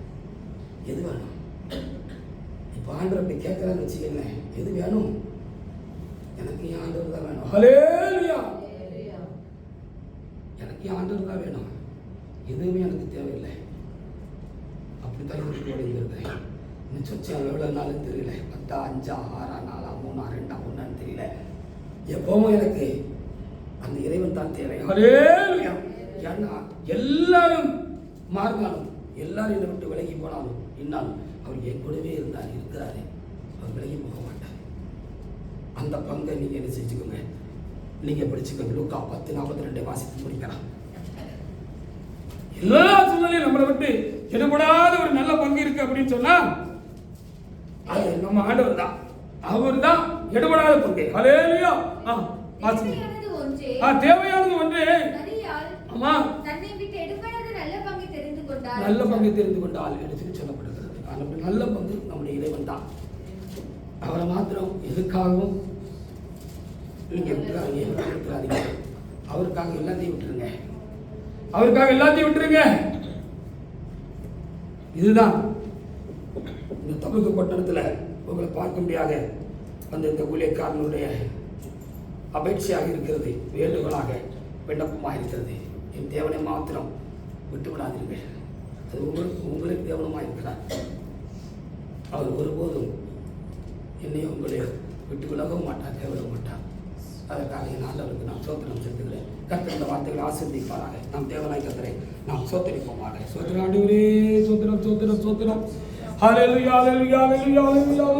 எது வேணும். இப்போ ஆண்டவர் அப்படி கேட்குறான்னு வச்சுக்கோங்களேன், எது வேணும்? எனக்கு என் ஆண்டவர் தான் வேணும். ஹல்லேலூயா. எனக்கு என் ஆண்டவர் தான் வேணும், எதுவுமே எனக்கு தேவையில்லை. அப்படி தான் இருக்கிறேன். இன்னும் சொச்சம் எவ்வளோ நாளும் தெரியல, 10, 5, 6, 4, 3, 2, 1 தெரியல. எப்பவும் எனக்கு அந்த இறைவன் தான் தேவை. ஹல்லேலூயா. ஏன்னா எல்லாரும் மாறினாலும், எல்லாரும் என்னை விட்டு விலகி போனாலும், இன்னாலும் அவர் என் கூடவே இருக்கிறாரு. அவர் விலகி போக மாட்டார். அந்த பங்கை நீங்கள் என்ன செஞ்சுக்கோங்க, நீங்கள் படிச்சுக்கோங்க. லூக்கா 10:42 வாசித்து முடிக்கலாம். எல்லா சூழ்நிலையும் நம்மளை விட்டு எடுபடாத ஒரு நல்ல பங்கு இருக்கு அப்படின்னு சொன்னா அது நம்ம ஆண்டவர் தான். அவர் தான் எடுபடாத பங்கு. ஹல்லேலூயா. தேவையானது ஒன்றே. ஆமா, தன்னை விட்டு எடுபடாத நல்ல பங்கை தெரிந்து கொண்டால், நல்ல பங்கை தெரிந்து கொண்டால் எடுத்து சொல்லப்படுகிறது. ஆனால் நல்ல பங்கு நம்முடைய இறைவன் தான். அவரை மாத்திரம் எதுக்காகவும் நீங்க விட்டுறாதீங்க. அவருக்காக எல்லாத்தையும் விட்டுருங்க. அவருக்காக எல்லாத்தையும் விட்டுருங்க. இதுதான் இந்த தமிழக பட்டணத்தில் உங்களை பார்க்க முடியாத அந்த இந்த ஊழியக்காரனுடைய அபேட்சையாக இருக்கிறது, வேண்டுகோளாக விண்ணப்பமாக இருக்கிறது. என் தேவனை மாத்திரம் விட்டு விடாதீங்க. அது உங்களுக்கு தேவனமாக இருக்கிறார். அவர் ஒருபோதும் என்னையும் உங்களை விட்டு விலகவும் மாட்டார், கைவிட மாட்டார். அதற்காக என் ஆண்டவருக்கு நான் சோத்திரம் செலுத்துகிறேன். கர்த்தர் இந்த வார்த்தைகளை ஆசீர்வதிப்பாராக. நாம் தேவனாய் கர்த்தரை நாம் சோத்தரிப்போமாக. சோத்திரம் ஆண்டவரே, சோத்திரம் சோத்திரம் சோத்திரம். ஹல்லேலூயா ஹல்லேலூயா ஹல்லேலூயா.